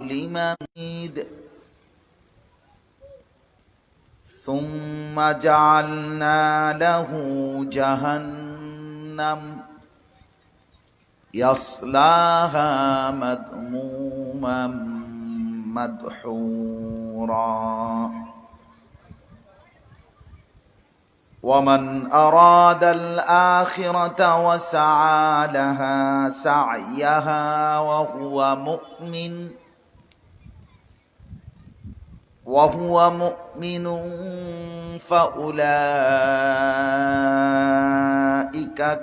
لمن ثم جعلنا له جهنم يصلاها مذموما مدحورا ومن أراد الآخرة وسعى لها سعيها وهو مؤمن فأولئك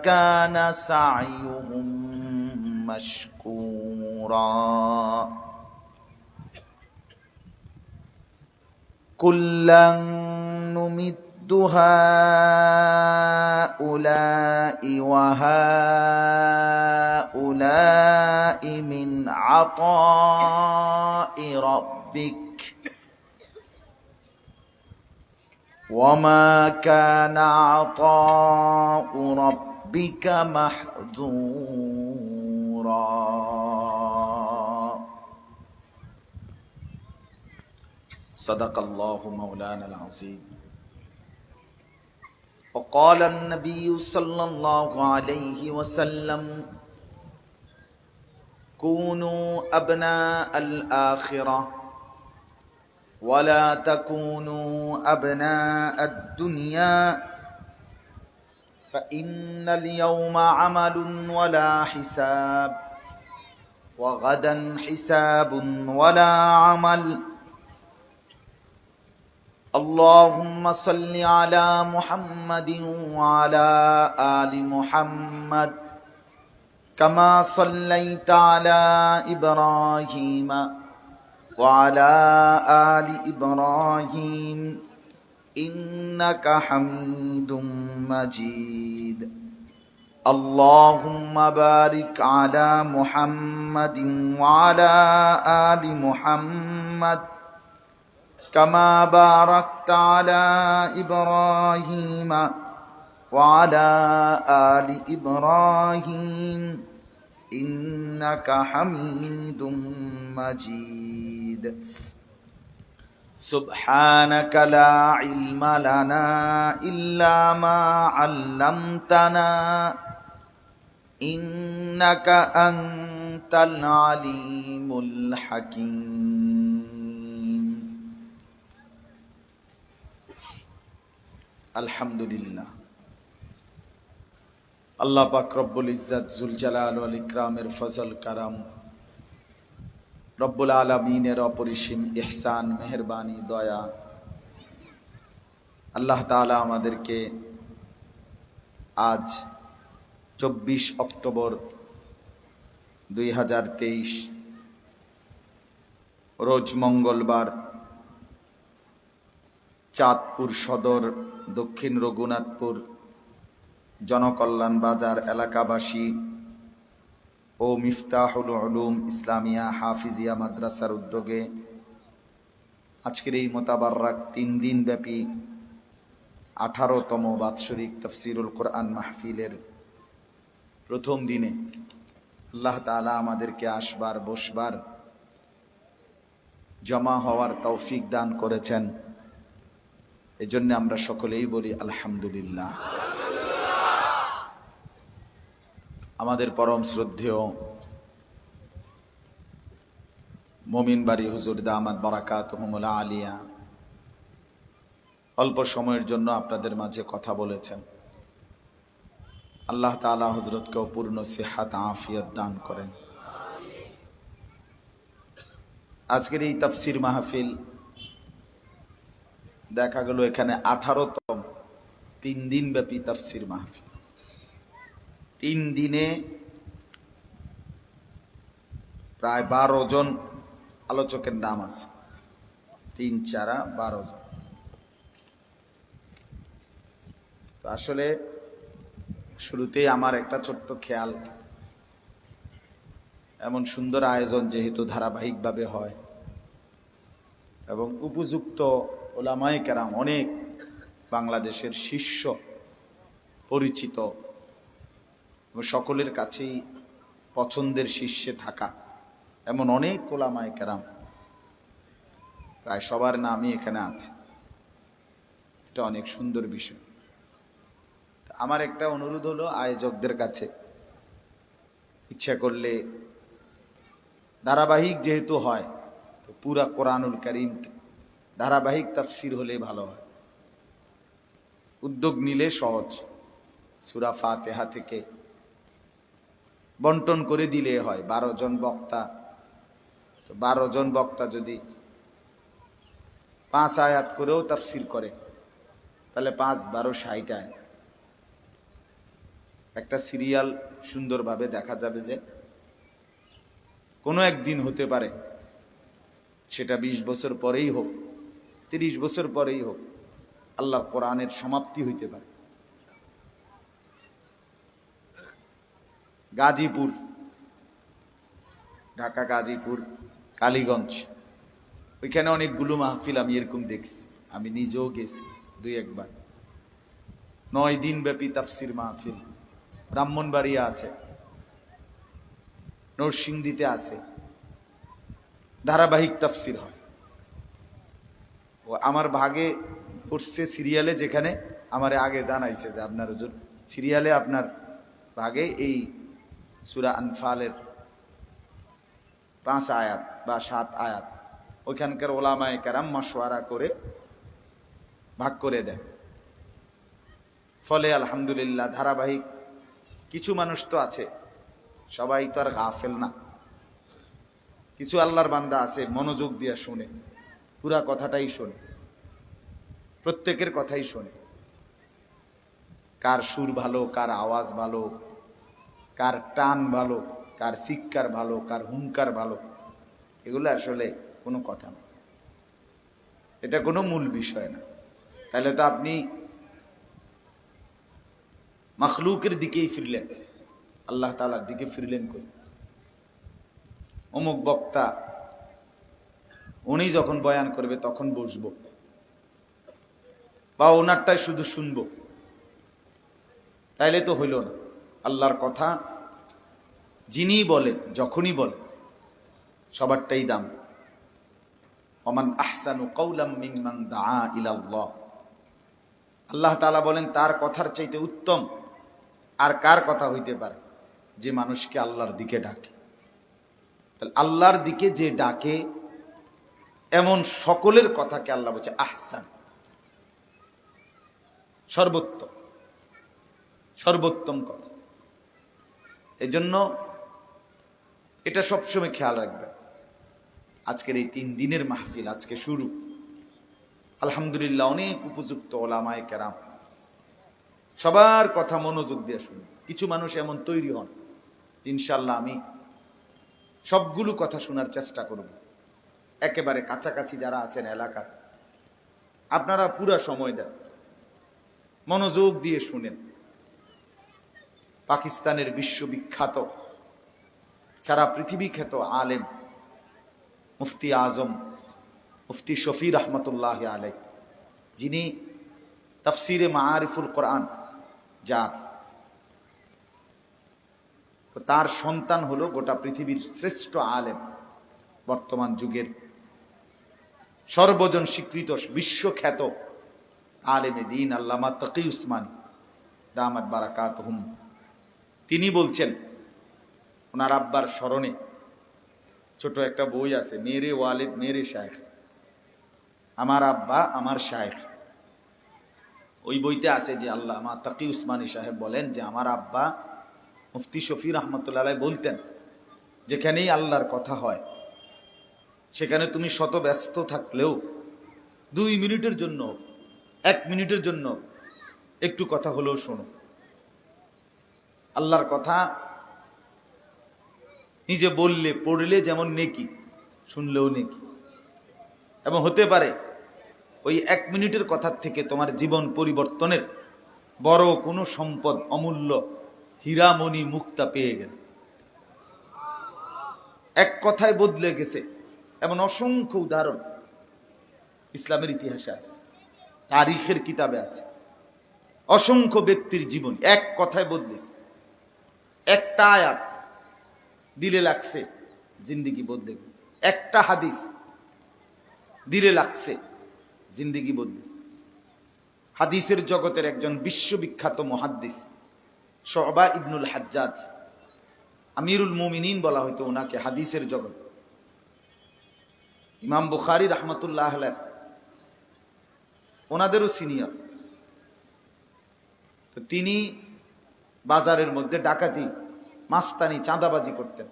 كان سعيهم مشكورا كلا نمد هؤلاء وهؤلاء من عطاء ربك وما كان عطاء ربك محظورا صدق الله مولانا العظيم وقال النبي صلى الله عليه وسلم كونوا أبناء الآخرة ولا تكونوا أبناء الدنيا فإن اليوم عمل ولا حساب وغدا حساب ولا عمل اللهم صل على محمد وعلى آل محمد كما صليت على إبراهيم وعلى آل إبراهيم إنك حميد مجيد اللهم بارك على محمد وعلى آل محمد كما باركت على إبراهيم وعلى آل إبراهيم إنك حميد مجيد سبحانك لا علم لنا إلا ما علمتنا إنك أنت العليم الحكيم আলহামদুলিল্লাহ আল্লাহ পাক রব্বুল ইজ্জত জুল জালাল ওয়াল ইকরামের ফজল কারাম রব্বুল আলামিনের অপরিসীম ইহসান মেহেরবানি দয়া আল্লাহ তাআলা আমাদেরকে আজ 24 অক্টোবর 2023 রোজ মঙ্গলবার চাঁদপুর সদর দক্ষিণ রঘুনাথপুর জনকল্যাণ বাজার এলাকাবাসী ও মিফতাহুল উলুম ইসলামিয়া হাফিজিয়া মাদ্রাসার উদ্যোগে আজকের এই মোতাবাররাক 3 দিন ব্যাপী 18তম বাৎসরিক তাফসীরুল কোরআন মাহফিলের প্রথম দিনে আল্লাহ তাআলা আমাদেরকে আসবার বসবার জমা হওয়ার তৌফিক দান করেছেন এজন্য আমরা সকলেই বলি আলহামদুলিল্লাহ আমাদের পরম শ্রদ্ধেয় মুমিন বাড়ি হুজুর দামাত বারাকাতুহুমুল আলিয়া অল্প সময়ের জন্য আপনাদের মাঝে কথা বলেছেন আল্লাহ তাআলা হযরতকেও পূর্ণ সিহাত আফিয়ত দান করেন আজকের এই তাফসীর মাহফিল দেখা গেল এখানে 18তম 3 দিন ব্যাপী তাফসীর মাহফিল 3 দিনে প্রায় 12 জন আলোচকের নাম আছে 3 4 12 জন তো আসলে শুরুতেই আমার একটা ছোট্ট খেয়াল এমন সুন্দর আয়োজন যেহেতু ধারাবাহিকভাবে হয় এবং উপযুক্ত ওলামায়ে কেরাম অনেক বাংলাদেশের শীর্ষ পরিচিত সকলের কাছেই পছন্দের শীর্ষে থাকা এমন অনেক ওলামায়ে কেরাম, প্রায় সবার নামই এখানে আছে। এটা অনেক সুন্দর বিষয়। আমার একটা অনুরোধ হলো আয়োজকদের কাছে, ইচ্ছা করলে ধারাবাহিক যেহেতু হয়, তো পুরা কোরআনুল কারীম ধারাবাহিক তাফসির হলে ভালো হয়। উদ্যোগ নিলে সহজ, সূরা ফাতিহা থেকে বন্টন করে দিলে হয়। 12 জন বক্তা, তো 12 জন বক্তা যদি 5 আয়াত করেও তাফসির করে, তাহলে 5 12 60 আয়াত। একটা সিরিয়াল সুন্দরভাবে দেখা যাবে যে কোনো একদিন হতে পারে, সেটা 20 বছর পরেই হোক, 30 বছর পরেই হোক, আল্লাহর কোরআনের সমাপ্তি হইতে পারে। গাজীপুর, ঢাকা গাজীপুর, কালীগঞ্জ, ওইখানে অনেকগুলো মাহফিল আমি এরকম দেখছি। আমি নিজেও গেছি 2 একবার। 9 দিন ব্যাপী তাফসির মাহফিল। ব্রাহ্মণবাড়িয়া আছে, নরসিংদীতে আছে, ধারাবাহিক তাফসির হয়। ও আমার ভাগে পড়ছে সিরিয়ালে, যেখানে আমারে আগে জানাইছে যে আপনার হুজুর সিরিয়ালে আপনার ভাগে এই সূরা আনফালের 5 আয়াত বা 7 আয়াত, ওইখানকার ওলামায়ে কেরাম মাশওয়ারা করে ভাগ করে দেয়। ফলে আলহামদুলিল্লাহ ধারাবাহিক। কিছু মানুষ তো আছে, সবাই তো আর গাফেল না, কিছু আল্লাহর বান্দা আছে মনোযোগ দিয়ে শুনে, পুরা কথাটাই শোনে, প্রত্যেকের কথাই শোনে। কার সুর ভালো, কার আওয়াজ ভালো, কার টান ভালো, কার চিৎকার ভালো, কার হুঙ্কার ভালো, এগুলো আসলে কোনো কথা না, এটা কোনো মূল বিষয় না। তাহলে তো আপনি মাখলুকের দিকেই ফিরলেন, আল্লাহ তাআলার দিকে ফিরলেন কই? অমুক বক্তা উনি যখন বয়ান করবে তখন বসবো, বা ওনারটাই শুধু শুনবো, তাইলে তো হইল না। আল্লাহর কথা যিনি বলেন, যখনই বলেন, সবারটাই দাম। ওমান আহসানু কাওলাম মিম্মান দাআ ইলাল্লাহ, আল্লাহ তাআলা বলেন তার কথার চাইতে উত্তম আর কার কথা হইতে পারে? যে মানুষকে আল্লাহর দিকে ডাকে। তাহলে আল্লাহর দিকে যে ডাকে, এমন সকলের কথাকে আল্লাহ বলছে আহসান, সর্বোত্তম, সর্বোত্তম কথা। এজন্য এটা সবসময় খেয়াল রাখবেন। আজকের এই 3 দিনের মাহফিল আজকে শুরু, আলহামদুলিল্লাহ অনেক উপযুক্ত ওলামায়ে কেরাম, সবার কথা মনোযোগ দিয়ে শুনুন। কিছু মানুষ এমন তৈরি হন, ইনশাআল্লাহ আমি সবগুলো কথা শোনার চেষ্টা করব। একেবারে কাছাকাছি যারা আছেন এলাকার, আপনারা পুরা সময় দেন, মনোযোগ দিয়ে শুনেন। পাকিস্তানের বিশ্ববিখ্যাত, সারা পৃথিবী খ্যাত আলেম মুফতি আজম মুফতি শফি রহমতুল্লাহ আলাইহি, যিনি তাফসিরে মাআরিফুল কোরআন যার, তো তার সন্তান হলো গোটা পৃথিবীর শ্রেষ্ঠ আলেম, বর্তমান যুগের সর্বজন স্বীকৃত বিশ্বখ্যাত আলেমে দ্বীন আল্লামা তাকি উসমানী দামাত বারাকাতুহুম। তিনি বলছেন ওনার আব্বার স্মরণে ছোট একটা বই আছে, মেরে ওয়ালিদ মেরে শায়েখ, আমার আব্বা আমার শায়েখ। ওই বইতে আছে যে আল্লামা তাকি উসমানী সাহেব বলেন যে আমার আব্বা মুফতি শফি রহমতুল্লাহ আলাইহি বলতেন, যেখানেই আল্লাহর কথা হয় সেখানে তুমি শত ব্যস্ত থাকলেও 2 মিনিটের জন্য, 1 মিনিটের জন্য একটু কথা হলেও শোনো। আল্লাহর কথা নিজে বললে, পড়লে যেমন নেকি, শুনলেও নেকি। এবং হতে পারে ওই 1 মিনিটের কথার থেকে তোমার জীবন পরিবর্তনের বড় কোনো সম্পদ, অমূল্য হীরামণি মুক্তা পেয়ে গেল। এক কথায় বদলে গেছে এমন অসংখ্য উদাহরণ ইসলামের ইতিহাসে আছে, তারিখের কিতাবে আছে। অসংখ্য ব্যক্তির জীবন এক কথায় বদলেছে। একটা আয়াত দিলে লাগছে, জিন্দিগি বদলে গেছে। একটা হাদিস দিলে লাগছে, জিন্দিগি বদলেছে। হাদিসের জগতের একজন বিশ্ববিখ্যাত মুহাদ্দিস শুবা ইবনুল হাজ্জাজ, আমিরুল মুমিনিন বলা হয়তো ওনাকে হাদিসের জগৎ। ইমাম বুখারী রাহমাতুল্লাহ আলাইহি ওনাদেরও সিনিয়র। তো তিনি বাজারের মধ্যে ডাকাতি, মাস্তানি, চাঁদাবাজি করতেন।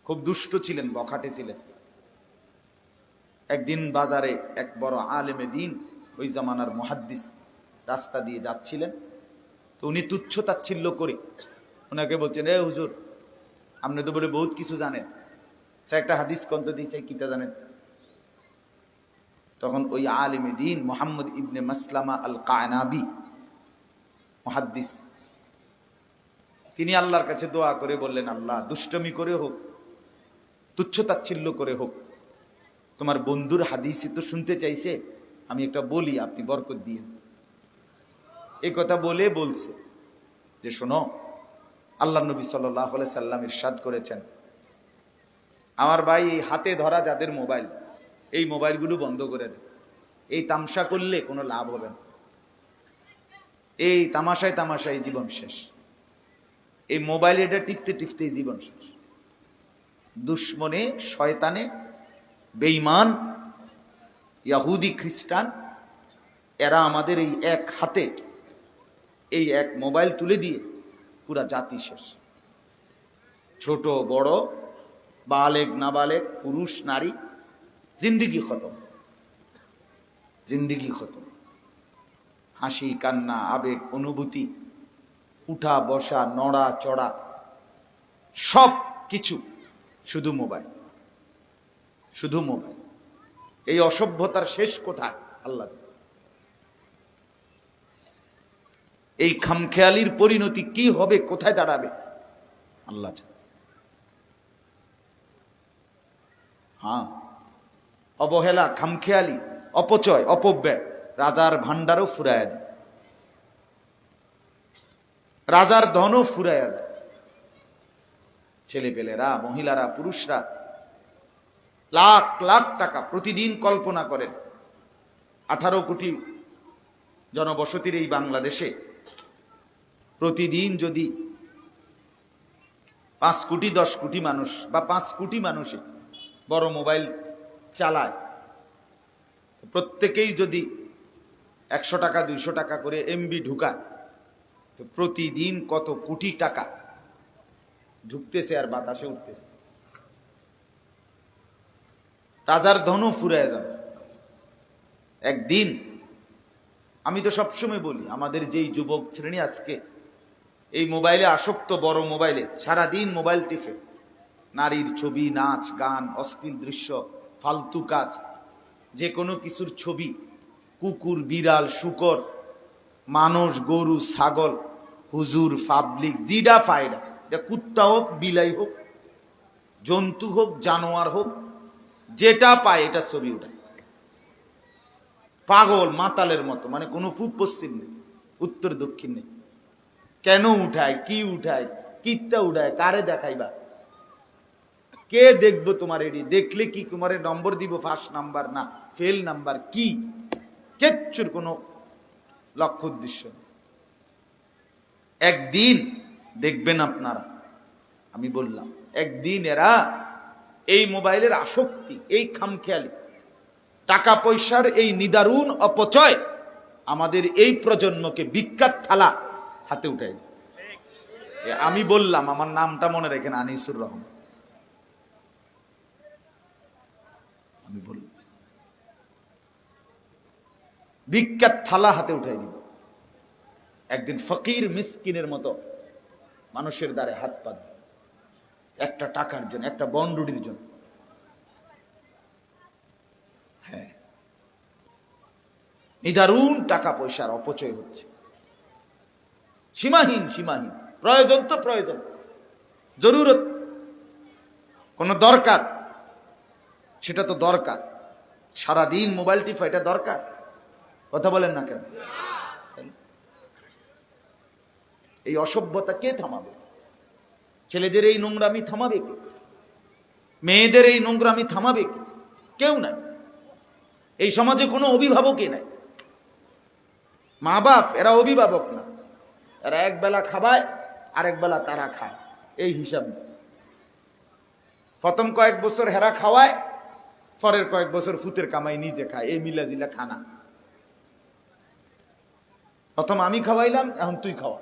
খুব দুষ্ট ছিলেন, বখাটে ছিলেন। একদিন বাজারে এক বড় আলেমে দিন, ওই জামানার মুহাদ্দিস রাস্তা দিয়ে যাচ্ছিলেন। তো উনি তুচ্ছ তাচ্ছিল্য করে ওনাকে বলছেন, এ হুজুর, আপনি তো বলে বহুত কিছু জানেন, সে একটা হাদিস কন্ত দিয়েছে, কিতা জানেন? তখন ওই আলেমে দিন মুহাম্মদ ইবনে মাসলামা আল কায়নাবি মুহাদ্দিস, তিনি আল্লাহর কাছে দোয়া করে বললেন, আল্লাহ, দুষ্টমি করে হোক, তুচ্ছ তাচ্ছিল্য করে হোক, তোমার বন্ধুর হাদিসই তো শুনতে চাইছে, আমি একটা বলি, আপনি বরকত দিয়েন। এই কথা বলছে যে, শোনো, আল্লাহ নবী সাল্লাল্লাহু আলাইহি সাল্লাম ইরশাদ করেছেন, আমার ভাই এই হাতে ধরা যাদের মোবাইল, এই মোবাইলগুলো বন্ধ করে দেয়। এই তামসা করলে কোনো লাভ হবে না। এই তামাশায় তামাশায় জীবন শেষ। এই মোবাইল এটা টিপতে টিপতে জীবন শেষ। দুশ্মনে, শয়তানে, বেঈমান, ইহুদি, খ্রিস্টান, এরা আমাদের এই এক হাতে এই এক মোবাইল তুলে দিয়ে পুরা জাতি শেষ। ছোট বড়, বালেগ নাবালেগ, পুরুষ নারী, জিন্দিগি খতম, জিন্দিগি খতম। হাসি, কান্না, আবেগ, অনুভূতি, উঠা বসা, নড়া চড়া, সব কিছু শুধু মোবাইল, শুধু মোবাইল। এই অসভ্যতার শেষ কোথায় আল্লাহ জানে। এই খামখেয়ালির পরিণতি কি হবে, কোথায় দাঁড়াবে আল্লাহ জানে। হ্যাঁ, অবহেলা, খামখেয়ালি, অপচয়, অপব্যয় রাজার ভান্ডারও ফুরাইয়া দেয়, রাজার ধনও ফুরাইয়া যায়। ছেলেপেলেরা, মহিলারা, পুরুষরা লাখ লাখ টাকা প্রতিদিন কল্পনা করেন। 18 কোটি জনবসতির এই বাংলাদেশে প্রতিদিন যদি 5 কোটি 10 কোটি মানুষ বা 5 কোটি মানুষে বড় মোবাইল চালায়, প্রত্যেকেই যদি 100 টাকা 200 টাকা করে এমবি ঢুকায়, তো প্রতিদিন কত কোটি টাকা ঢুকতেছে আর বাতাসে উঠতেছে। রাজার ধনও ফুরায় যাবে একদিন। আমি তো সবসময় বলি, আমাদের যেই যুবক শ্রেণী আজকে এই মোবাইলে আসক্ত, বড় মোবাইলে সারাদিন মোবাইল টিপে, নারীর ছবি, নাচ গান, অশ্লীল দৃশ্য, ফালতু কাজ, যে কোনো কিছুর ছবি, কুকুর, বিড়াল, শূকর, মানুষ, গরু, ছাগল, হুজুর, পাবলিক, জিডা ফায়দা, এটা কুত্তা হোক, বিলাই হোক, জন্তু হোক, জানোয়ার হোক, যেটা পায় এটা ছবি উঠায়। পাগল মাতালের মতো, মানে কোনো পূব পশ্চিম নেই, উত্তর দক্ষিণ নেই। কেন উঠায়, কি উঠায়, কিত্তা উঠায়, কারে দেখাইবা, কে দেখবো তোমার? এডি দেখলে কি তোমার নম্বর দিব? ফার্স্ট নাম্বার না ফেল নাম্বার, কি কিচ্ছুর কোনো লক্ষ্য উদ্দেশ্য। একদিন দেখবেন আপনারা, আমি বললাম, একদিন এরা এই মোবাইলের আসক্তি, এই খামখেয়ালি, টাকা পয়সার এই নিদারুণ অপচয় আমাদের এই প্রজন্মকে বিখ্যাত থালা হাতে উঠাই। আমি বললাম, আমার নামটা মনে রেখেন, আনিসুর রহমান। আমি বললাম বিখ্যাত থালা হাতে উঠাই দিব। একদিন ফকির মিসকিনের মতো মানুষের দ্বারে হাত পা, একটা টাকার জন্য, একটা বন্ডুডির জন্য। হ্যাঁ, নিদারুণ টাকা পয়সার অপচয় হচ্ছে, সীমাহীন সীমাহীন। প্রয়োজন তো প্রয়োজন, জরুরত, কোন দরকার, সেটা তো দরকার। সারাদিন মোবাইল টিপা, এটা দরকার? কথা বলেন না কেন? এই অসভ্যতা কে থামাবে? ছেলেদের এই নোংরামি থামাবে কে? মেয়েদের এই নোংরামি থামাবে কে? কেউ নাই। এই সমাজে কোনো অভিভাবকই নাই। মা বাপ এরা অভিভাবক না, এরা এক বেলা খাবায় আরেক বেলা তারা খায়, এই হিসাব। প্রথম কয়েক বছর হেরা খাওয়ায়, পরের কয়েক বছর ফুতের কামাই নিজে খায়, এই মিলাজিলা খানা। প্রথম আমি খাওয়াইলাম, এখন তুই খাওয়া,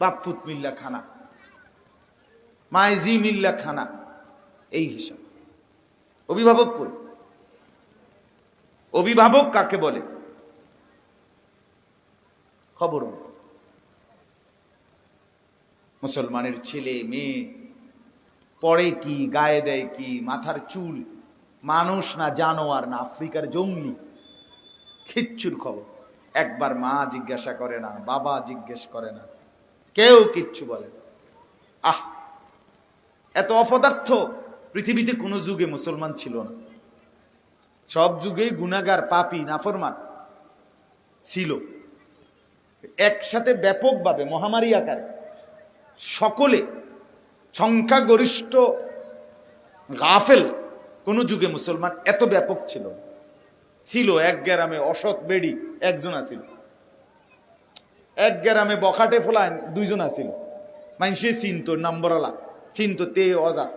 বাপ ফুত মিল্লা খানা, মায় জি মিল্লা খানা, এই হিসাব। অভিভাবক কই? অভিভাবক কাকে বলে? খবর মুসলমানের ছেলে মেয়ে পড়ে কি, গায়ে দেয় কি, মাথার চুল মানুষ না জানোয়ার না আফ্রিকার জঙ্গলি, কিচ্ছুর খবর। একবার মা জিজ্ঞাসা করে না, বাবা জিজ্ঞেস করে না, কেউ কিচ্ছু বলে না। আহ, এত অপদার্থ পৃথিবীতে কোন যুগে মুসলমান ছিল না। সব যুগেই গুনাহগার, পাপী, নাফরমান ছিল। একসাথে ব্যাপকভাবে মহামারী আকারে সকলে সংখ্যাগরিষ্ঠ গাফেল কোন যুগে মুসলমান এত ব্যাপক ছিল। ছিল এক গ্রামে অসৎ বেড়ি একজন আছিল, এক গ্রামে বখাটে ফোলায় দুইজন আছিল। মানুষে চিনত, নম্বরওয়ালা চিনত, তে অজাত,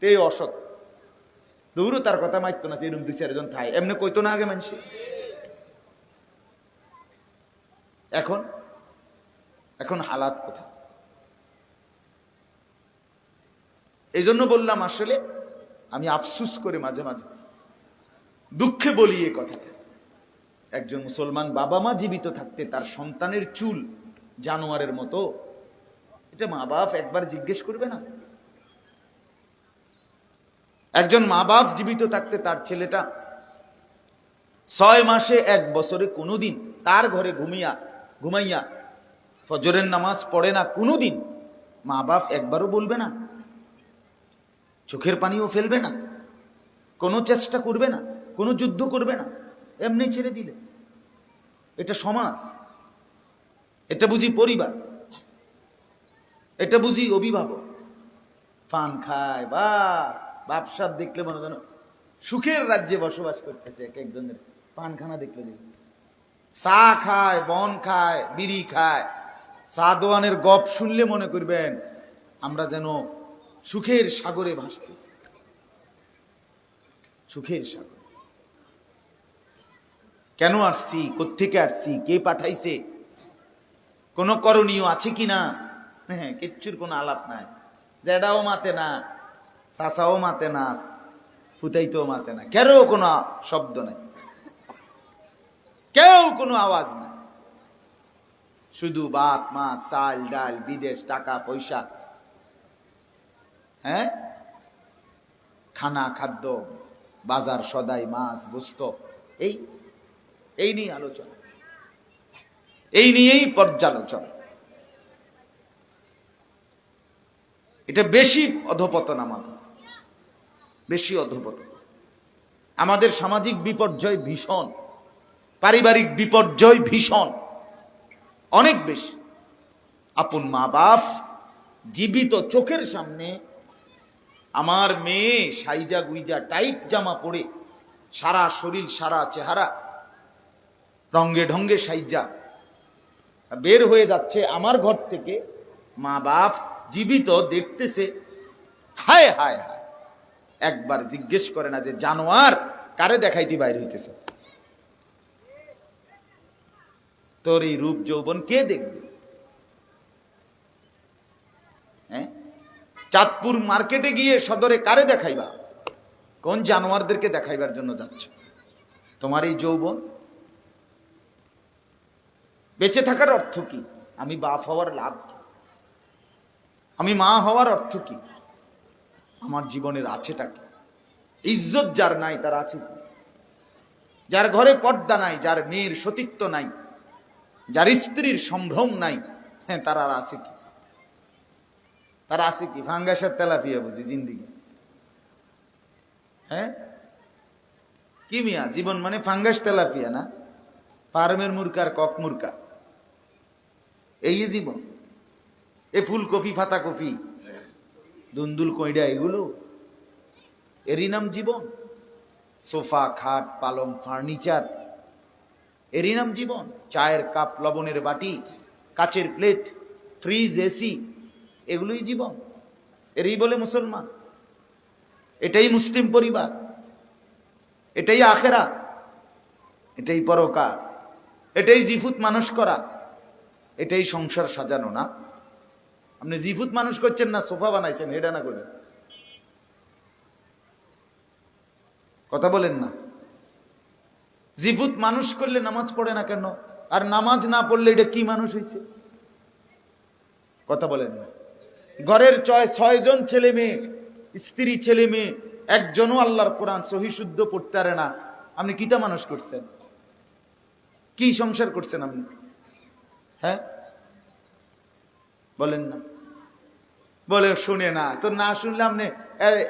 তে অসৎ। দৌড়ও তার কথা মাইত না, এরকম দুই চারজন থাই, এমনি কইতো না আগে মানুষে। এখন এখন হালাত কোথায়? এই জন্য বললাম, আসলে আমি আফসুস করে মাঝে মাঝে দুঃখে বলি এ কথাটা। একজন মুসলমান বাবা মা জীবিত থাকতে তার সন্তানের চুল জানোয়ারের মতো, এটা মা বাপ একবার জিজ্ঞেস করবে না? একজন মা বাপ জীবিত থাকতে তার ছেলেটা 6 মাসে 1 বছরে কোনোদিন তার ঘরে ঘুমাইয়া ফজরের নামাজ পড়ে না, কোনোদিন মা বাপ একবারও বলবে না, চোখের পানিও ফেলবে না, কোনো চেষ্টা করবে না, কোনো যুদ্ধ করবে না, এমনি ছেড়ে দিলে? এটা সমাজ? এটা বুঝি পরিবার? এটা বুঝি অভিভাবক? পান খায় বা বাপসাপ দেখলে মনে যেন সুখের রাজ্যে বসবাস করতেছে। এক একজনের পানখানা দেখলে, চা খায়, বন খায়, বিড়ি খায়, চা দোয়ানের গপ শুনলে মনে করবেন আমরা যেন সুখের সাগরে ভাসতেছি, সুখের সাগর। কেন আসছি, কোত্থেকে আসছি, কে পাঠাইছে, কোন করণীয় আছে কিনা, হ্যাঁ, কিচ্ছুর কোনো আলাপ নাই। জেডাও মাতে না, চাচাও মাতে না, ফুতাইতেও মাতে না, কেউ কোনো শব্দ নাই, কেউ কোনো আওয়াজ নাই, শুধু ভাত মাছ চাল ডাল, বিদেশ টাকা পয়সা, হ্যাঁ, খানা খাদ্য, বাজার সদাই, মাছ গোস্ত, এই নিয়ে আলোচনা, এই নিয়েই পর্যালোচনা। এটা বেশি অধপতন, আমাদের বেশি অধপতন। আমাদের সামাজিক বিপর্যয় ভীষণ, পারিবারিক বিপর্যয় ভীষণ, অনেক বেশি। আপন মা বাপ জীবিত চোখের সামনে, আমার মেয়ে সাইজা গুইজা টাইট জামা পরে সারা শরীর সারা চেহারা রঙ্গে ঢঙ্গে সাইজা বের হয়ে যাচ্ছে আমার ঘর থেকে, মা বাপ জীবিত দেখতেছে, হায় হায় হায়, একবার জিজ্ঞেস করে না যে জানোয়ার কারে দেখাইতে বাইর হইতেছে? তোর এই রূপ যৌবন কে দেখবে? হ্যাঁ, চাঁদপুর মার্কেটে গিয়ে সদরে কারে দেখাইবা? কোন জানোয়ারদেরকে দেখাইবার জন্য যাচ্ছ? তোমার এই যৌবন? বেঁচে থাকার অর্থ কি? আমি বাপ হওয়ার লাভ কি? আমি মা হওয়ার অর্থ কি? আমার জীবনের আছেটা কি? ইজ্জত যার নাই তার আছে কি? যার ঘরে পর্দা নাই, যার মেয়ের সতীত্ব নাই, যার স্ত্রীর সম্ভ্রম নাই, হ্যাঁ, তার আর আছে কি? তার আছে কি? ফাঙ্গাসের তেলাপিয়া বুঝি জিন্দিগি? হ্যাঁ, কি মিয়া, জীবন মানে ফাঙ্গাস তেলাপিয়া না? ফার্মের মুরকার কক মুরকা, এই জীবন? এ ফুলকপি ফাতা কপি দুন্দুল কইডা এগুলো, এরই নাম জীবন? সোফা, খাট, পালং, ফার্নিচার, এরই নাম জীবন? চায়ের কাপ, লবণের বাটি, কাচের প্লেট, ফ্রিজ, এসি, এগুলোই জীবন? এরই বলে মুসলমান? এটাই মুসলিম পরিবার? এটাই আখেরা? এটাই পরকাল? এটাই জিফুত মানুষ করা? এটাই সংসার সাজানো? না, আপনি জিফুত মানুষ করছেন না সোফা বানাইছেন, এটা না করে কথা বলেন না। জিফুত মানুষ করলে নামাজ পড়ে না কেন? আর নামাজ না পড়লে এটা কি মানুষ হয়েছে? কথা বলেন না। ঘরের 6 জন ছেলে মেয়ে, স্ত্রী, ছেলে মেয়ে, একজনও আল্লাহর কোরআন সহি শুদ্ধ পড়তে পারে না, আপনি কিতা মানুষ করছেন? কি সংসার করছেন আপনি? হ্যাঁ বলেন না। বলে শুনে না, তো না শুনলে আপনি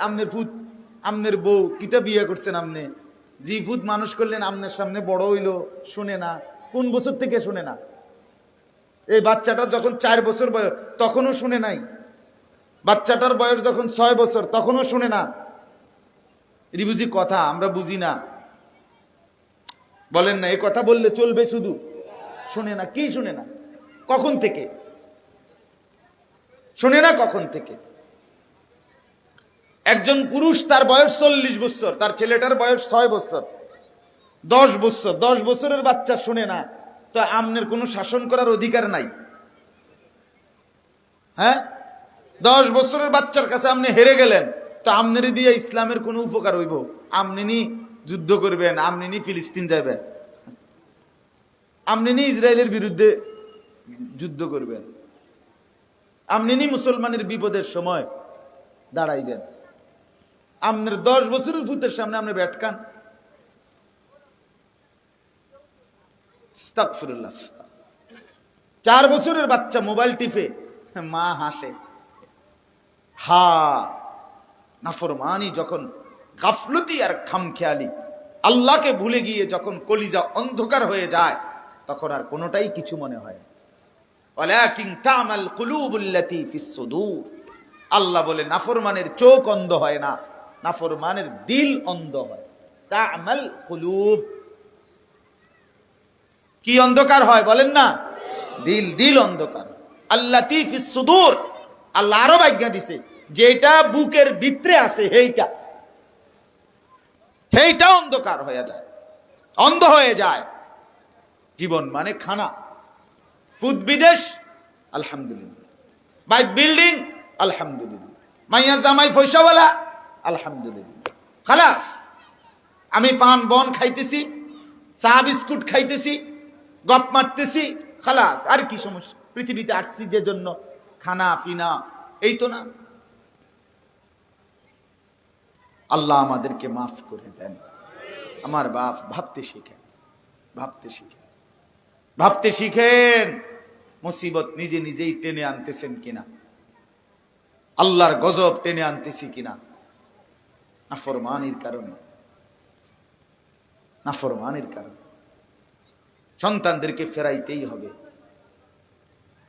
আমনের ভূত, আমনের বউ কিতা বিয়ে করছেন আপনি? জি ভূত মানুষ করলেন, আমনের সামনে বড় হইলো, শুনে না। কোন বছর থেকে শুনে না? এই বাচ্চাটা যখন 4 বছর বয়স তখনও শুনে নাই, বাচ্চাটার বয়স যখন 6 বছর তখনও শুনে না। এটি বুঝি কথা? আমরা বুঝি না? বলেন না, এই কথা বললে চলবে? শুধু শুনে না। কি শুনে না? কখন থেকে শুনে না? কখন থেকে? একজন পুরুষ, তার বয়স 40 বছর, তার ছেলেটার বয়স 6 বছর, 10 বছর, 10 বছরের বাচ্চা শুনে না, তো আমনের কোনো শাসন করার অধিকার নাই? হ্যাঁ, 10 বছরের বাচ্চার কাছে আপনি হেরে গেলেন, তো আমনেরই দিয়ে ইসলামের কোনো উপকার হইব? আমনি যুদ্ধ করবেন, আমনি ফিলিস্তিন যাবেন, আমনি ইসরায়েলের বিরুদ্ধে যুদ্ধ করবেন, আমনি মুসলমানের বিপদের সময় দাঁড়াইবেন। আপনার 10 বছরের ভূতের সামনে আপনি ব্যাটকান? আস্তাগফিরুল্লাহ। 4 বছরের বাচ্চা মোবাইল টিপে, মা হাসে। হা, নাফরমানি যখন, গাফলতি আর খামখেয়ালি, আল্লাহকে ভুলে গিয়ে যখন কলিজা অন্ধকার হয়ে যায়, তখন আর কোনোটাই কিছু মনে হয় না। ওয়ালাকিন তামাল কুলুবুল্লাতী ফিস সুদূর। আল্লাহ বলে নাফরমানের চোখ অন্ধ হয় না, নাফরমানের দিল অন্ধ হয়। তামাল কুলুব, কি অন্ধকার হয় বলেন না? দিল, দিল অন্ধকার। আল্লাতী ফিস সুদূর, আল্লাহ আরো আজ্ঞা দিছে, যেটা বুকের ভিতরে আছে সেইটা অন্ধকার হয়ে যায়, অন্ধ হয়ে যায়। জীবন মানে খানা, ফুদ বিদেশ আলহামদুলিল্লাহ, বাইক বিল্ডিং আলহামদুলিল্লাহ, মাইয়া জামাই পয়সাওয়ালা আলহামদুলিল্লাহ, খালাস। আমি পান বন খাইতেছি, চা বিস্কুট খাইতেছি, গপ মারতেছি, খালাস। আর কি সমস্যা? পৃথিবীতে আসছি যে জন্য, খানা ফিনা, এই তো না? আল্লাহ আমাদেরকে মাফ করে দেন। আমার বাপ, ভাবতে শিখেন, ভাবতে শিখেন, ভাবতে শিখেন। মুসিবত নিজে নিজেই টেনে আনতেছেন কিনা, আল্লাহর গজব টেনে আনতেছি কিনা, নাফরমানির কারণে, নাফরমানির কারণে। সন্তানদেরকে ফেরাইতেই হবে।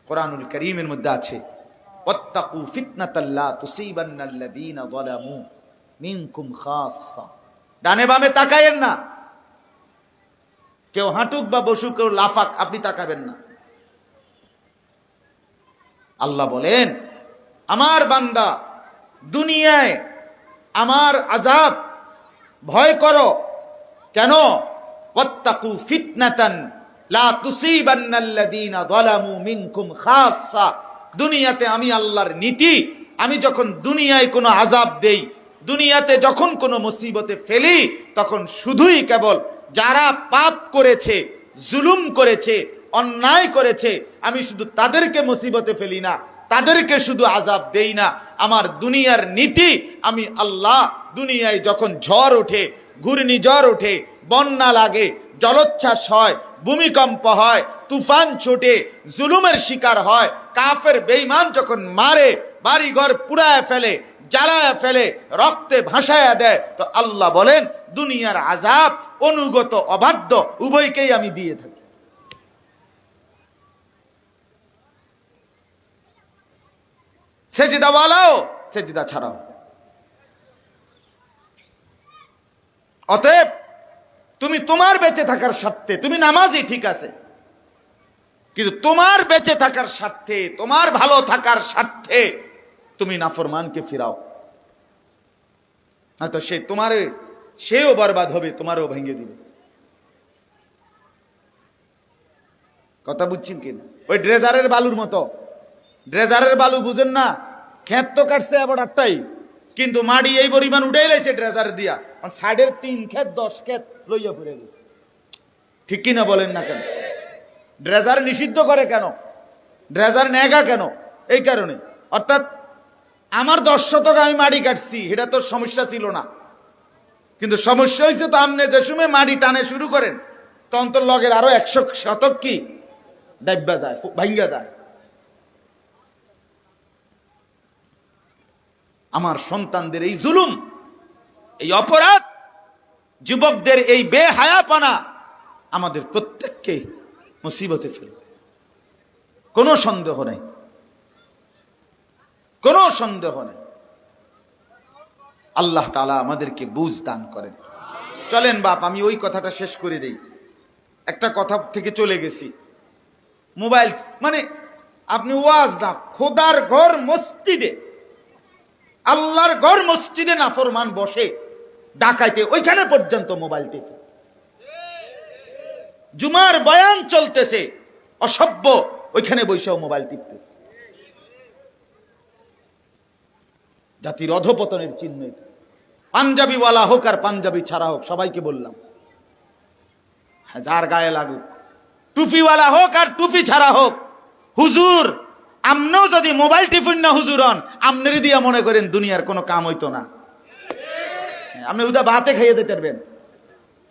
কোরআনুল কারীমের মধ্যে আছে, ওয়াত্তাকু ফিতনাতাল লা তুসিবান্নাল্লাযীনা যালামু মিনকুম খাসসা। ডানে বামে তাকায়েন না, কেউ হাঁটুক বা বসুক, কেউ লাফাক, আপনি তাকাবেন না। আল্লাহ বলেন, আমার বান্দা, দুনিয়ায় আমার আযাব ভয় করো। কেন? ওয়াত্তাকু ফিতনাতান লা তুসিবান্নাল্লাযীনা যালামু মিনকুম খাসসা। দুনিয়াতে আমি আল্লাহর নীতি, আমি যখন দুনিয়ায় কোনো আযাব দেই, দুনিয়াতে যখন কোনো মুসিবতে ফেলি, তখন শুধুই কেবল যারা পাপ করেছে, জুলুম করেছে, অন্যায় করেছে, আমি শুধু তাদেরকে মুসিবতে ফেলি না, তাদেরকে শুধু আযাব দেই না। আমার দুনিয়ার নীতি, আমি আল্লাহ দুনিয়ায় যখন ঝড় ওঠে, ঘূর্ণিঝড় ওঠে, বন্যা লাগে, জলোচ্ছ্বাস হয়, ভূমিকম্প হয়, তুফান ছোটে, জুলুমের শিকার হয়, কাফের বেঈমান যখন মারে, বাড়িঘর পুড়ায় ফেলে, জ্বালায় ফেলে, রক্তে ভাসায়া দেয়, তো আল্লাহ বলেন দুনিয়ার আযাব অনুগত অবাধ্য উভয়কেই আমি দিয়ে থাকি। সেজদাওয়ালাও সেজদা ছাড়াও। অতএব তুমি তোমার বেঁচে থাকার স্বার্থে, তুমি নামাজি ঠিক আছে, কিন্তু তোমার বেঁচে থাকার স্বার্থে, তোমার ভালো থাকার স্বার্থে তুমি নাফরমানকে ফিরাও, হয়তো সে তোমার, সেও বরবাদ হবে, তোমারও ভেঙে দিবে। কথা বুঝছেন কিনা? ওই ড্রেজারের বালুর মতো, ড্রেজারের বালু বুঝেন না, ক্ষেত তো কাটছে আবার আটটাই, কিন্তু মাটি এই পরিমাণ উঠেই লাইছে ড্রেজার দিয়া, সাইডের 3 ক্ষেত 10 ক্ষেত লইয়া ফিরে গেছে। ঠিক কিনা বলেন না কেন? ড্রেজার নিষিদ্ধ করে কেন? ড্রেজার নেগা কেন? এই কারণে, অর্থাৎ আমার 10 শতক আমি মাটি কাটছি, এটা তো সমস্যা ছিল না, কিন্তু সমস্যা হয়েছে তো আপনি যে সময় মাটি টানে শুরু করেন, তখন তো লগের আরো 100 শতক কি ডাইবা যায়, ভাঙ্গা যায়। আমার সন্তানদের এই জুলুম, এই অপরাধ, যুবকদের এই বেহায়াপনা আমাদের প্রত্যেককে মুসিবতে ফেলবে, কোনো সন্দেহ নাই, কোনো সন্দেহ নাই। আল্লাহ তাআলা আমাদেরকে বুঝ দান করেন। চলেন বাপ, আমি ওই কথাটা শেষ করে দেই, একটা কথা থেকে চলে গেছি। মোবাইল মানে আপনি ওয়াজ না, খোদার ঘর মসজিদে, আল্লাহর ঘর মসজিদে নাফরমান বসে ডাকাইতে, ওইখানে পর্যন্ত মোবাইল টিপে, জুমার বয়ান চলতেছে, অসভ্য ওইখানে বসেও মোবাইল টিপতেছে। জাতির অধপতনের চিহ্ন। পাঞ্জাবি ওয়ালা হোক আর পাঞ্জাবি ছাড়া হোক, সবাইকে বললাম, যার গায়ে লাগুক, টুপিওয়ালা হোক আর টুপি ছাড়া হোক, হুজুর আমনেও যদি মোবাইল টিফিন না হুজুর হন, আমনেরই দিয়া মনে করেন দুনিয়ার কোনো কাম হইতো না। আপনি উদা ভাতে খাইয়ে দিতে পারবেন,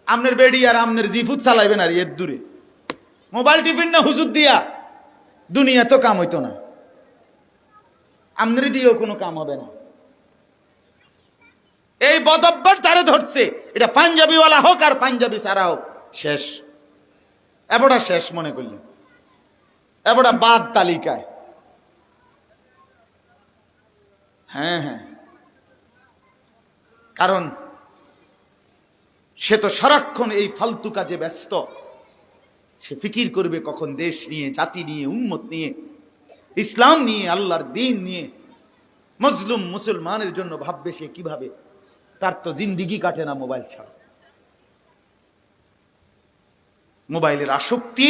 আমনের বেডি আর আমনের জিফুত চালাইবেন, আর এর দূরে মোবাইল টিফিন না হুজুর দিয়া দুনিয়া তো কাম হইতো না, আমনেরই দিয়েও কোনো কাম হবে না। এই বদব্বর যারে ধরছে, এটা পাঞ্জাবিওয়ালা হোক আর পাঞ্জাবি ছাড়া হোক, শেষ, এবড়া শেষ মনে করলেন, এবড়া বাদ তালিকায়। হ্যাঁ হ্যাঁ, কারণ সে তো সারাক্ষণ এই ফালতু কাজে ব্যস্ত। সে ফিকির করবে কখন দেশ নিয়ে, জাতি নিয়ে, উম্মত নিয়ে, ইসলাম নিয়ে, আল্লাহর দ্বীন নিয়ে, মজলুম মুসলমানের জন্য ভাববে সে কিভাবে। তার তো জিন্দিগি কাটে না মোবাইল ছাড়া। মোবাইলের আসক্তি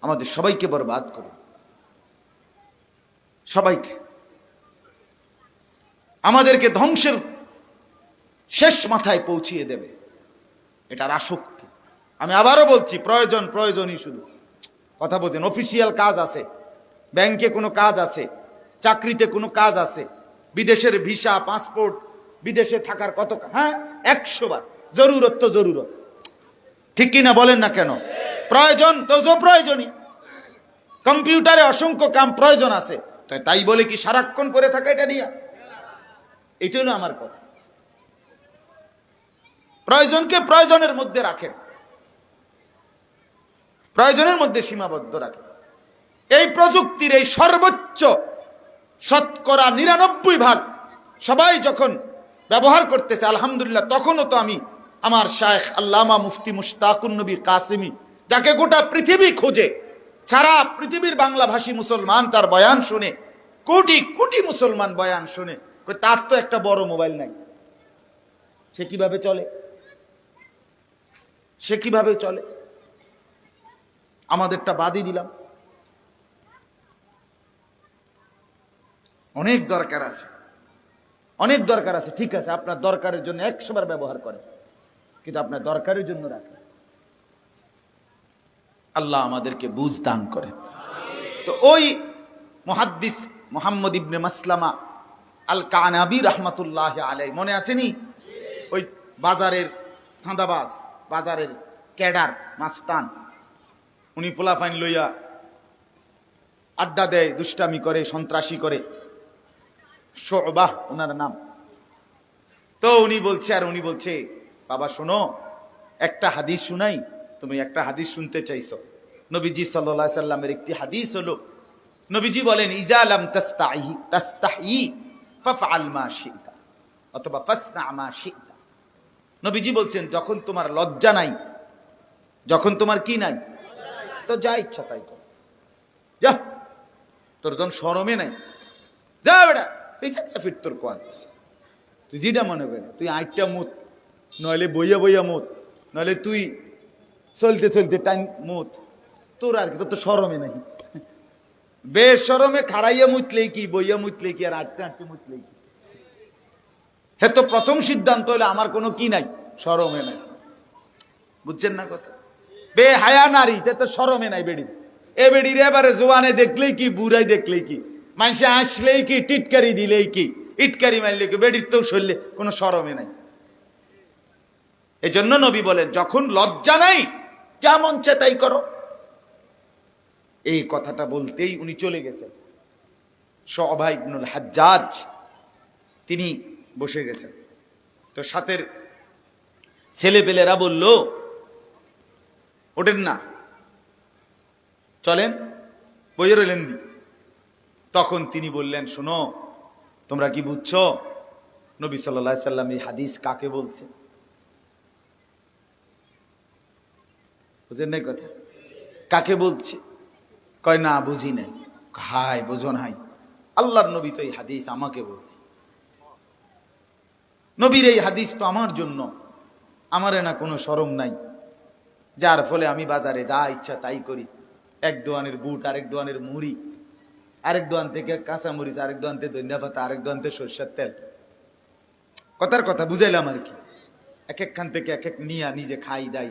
আমাদের সবাইকে বরবাদ করে, সবাইকে, আমাদেরকে ধ্বংসের শেষ মাথায় পৌঁছিয়ে দেবে এটার আসক্তি। আমি আবারও বলছি, প্রয়োজন প্রয়োজনই শুধু কথা বলছেন। অফিসিয়াল কাজ আছে, ব্যাংকে কোনো কাজ আছে, চাকরিতে কোনো কাজ আছে, বিদেশের ভিসা, পাসপোর্ট, বিদেশে থাকার কত, হ্যাঁ 100 বার জরুরত তো জরুরত, ঠিক কিনা বলেন না কেন? প্রয়োজন তো প্রয়োজনই, কম্পিউটারে অসংখ্য কাম প্রয়োজন আছে, তাই বলে কি সারাক্ষণ পড়ে থাকা এটা নিয়ে? এটা হলো আমার কথা। প্রয়োজনকে প্রয়োজনের মধ্যে রাখেন, প্রয়োজনের মধ্যে সীমাবদ্ধ রাখেন। এই প্রযুক্তির এই সর্বোচ্চ শতকরা 99% সবাই যখন ব্যবহার করতেছে, আলহামদুলিল্লাহ, তখনও তো আমি আমার শায়েখ আল্লামা মুফতি মুশতাকুন নবী কাসেমি, যাকে গোটা পৃথিবী খোঁজে, সারা পৃথিবীর বাংলাভাষী মুসলমান তার বয়ান শুনে, কোটি কোটি মুসলমান বয়ান শুনে, তার তো একটা বড় মোবাইল নাই, সে কিভাবে চলে? সে কিভাবে চলে? আমাদেরটা বাদই দিলাম। অনেক দরকার আছে, অনেক দরকার আছে, ঠিক আছে, আপনার দরকারের জন্য 100 বার ব্যবহার করেন, কিন্তু আপনার দরকারের জন্য রাখেন। আল্লাহ আমাদেরকে বুঝ দান করেন। তো ওই মুহাদ্দিস মুহাম্মদ ইবনে মাসলামা আল কানাবি রহমাতুল্লাহ আলাইহি, মনে আছেনি? ওই বাজারের সাঁদাবাজ, বাজারের ক্যাডার, মাস্তান, উনি পোলাফাইন লইয়া আড্ডা দেয়, দুষ্টামি করে, সন্ত্রাসী করে, শুবাহ ওনার নাম। তো উনি বলছে, আর উনি বলছে, বাবা শোনো, একটা হাদিস শুনাই, তুমি একটা হাদিস শুনতে চাইছো। নবীজি সাল্লাল্লাহু আলাইহি সাল্লামের একটি হাদিস হলো, নবীজি বলেন, ইজা লাম তাস্তাহি ফাফআল মা শি'তা, অথবা ফাসনা মা শি'তা। নবীজি বলছেন, যখন তোমার লজ্জা নাই, যখন তোমার কি নাই, তো যা ইচ্ছা তাই কর। যা, তোর যখন শরমে নাই, যা বেটা পেছা দিয়ে ফির তোর কোয়াল, তুই যেটা মনে করে, তুই আটটা মুত, নইলে বইয়া বইয়া মুত, নইলে তুই চলতে চলতে টাইম মুত, তোর আর কি, তোর তো শরমে নাই। বেশরমে খাড়াইয়া মুতলেই কি, বইয়া মুতলেই কি, আর আটতে আটতে মুতলেই কি? হে তো প্রথম সিদ্ধান্ত হলো আমার কোনো কি নাই, শরমে নাই। বুঝছেন না কথা? বেহায়া নারী, তে তো শরমে নাই বেড়ি। এ বেড়ির এবারে জোয়ানে দেখলেই কি, বুড়াই দেখলেই কি, মানুষে আসলেই কি, টিটকারি দিলেই কি, ইটকারি মারলে কি, বেড়ির তো শরীরে কোনো শরমে নাই। এই জন্য নবী বলেন, যখন লজ্জা নাই, যা মন চায় তাই করো। এই কথাটা বলতেই উনি চলে গেছেন। শুআবা ইবনুল হাজ্জাজ তিনি বসে গেছেন। তো সাথের ছেলেপেলেরা বলল, ওঠেন না, চলেন, বইয়ে রইলেন। তখন তিনি বললেন, শোনো, তোমরা কি বুঝছো নবী সাল্লাল্লাহু আলাইহি সাল্লাম এই হাদিস কাকে বলছে? বুঝেন নাই কথা? কাকে বলছে? কয় না, বুঝি নাই। হাই, বুঝো নাই, আল্লাহর নবী তো এই হাদিস আমাকে বলছে। নবীর এই হাদিস তো আমার জন্য, আমারে না কোনো শরম নাই, যার ফলে আমি বাজারে যা ইচ্ছা তাই করি। এক দোয়ানের বুট, আরেক দোয়ানের মুড়ি, আরেক দোয়ান থেকে কাঁচা মরিচ, আরেক দোয়ান থেকে ধনিয়া পাতা, আরেক দোয়ান থেকে সরষের তেল। কথার কথা বুঝাইলাম আর কি। এক একখান থেকে এক এক নিয়া নিজে খাই দাই,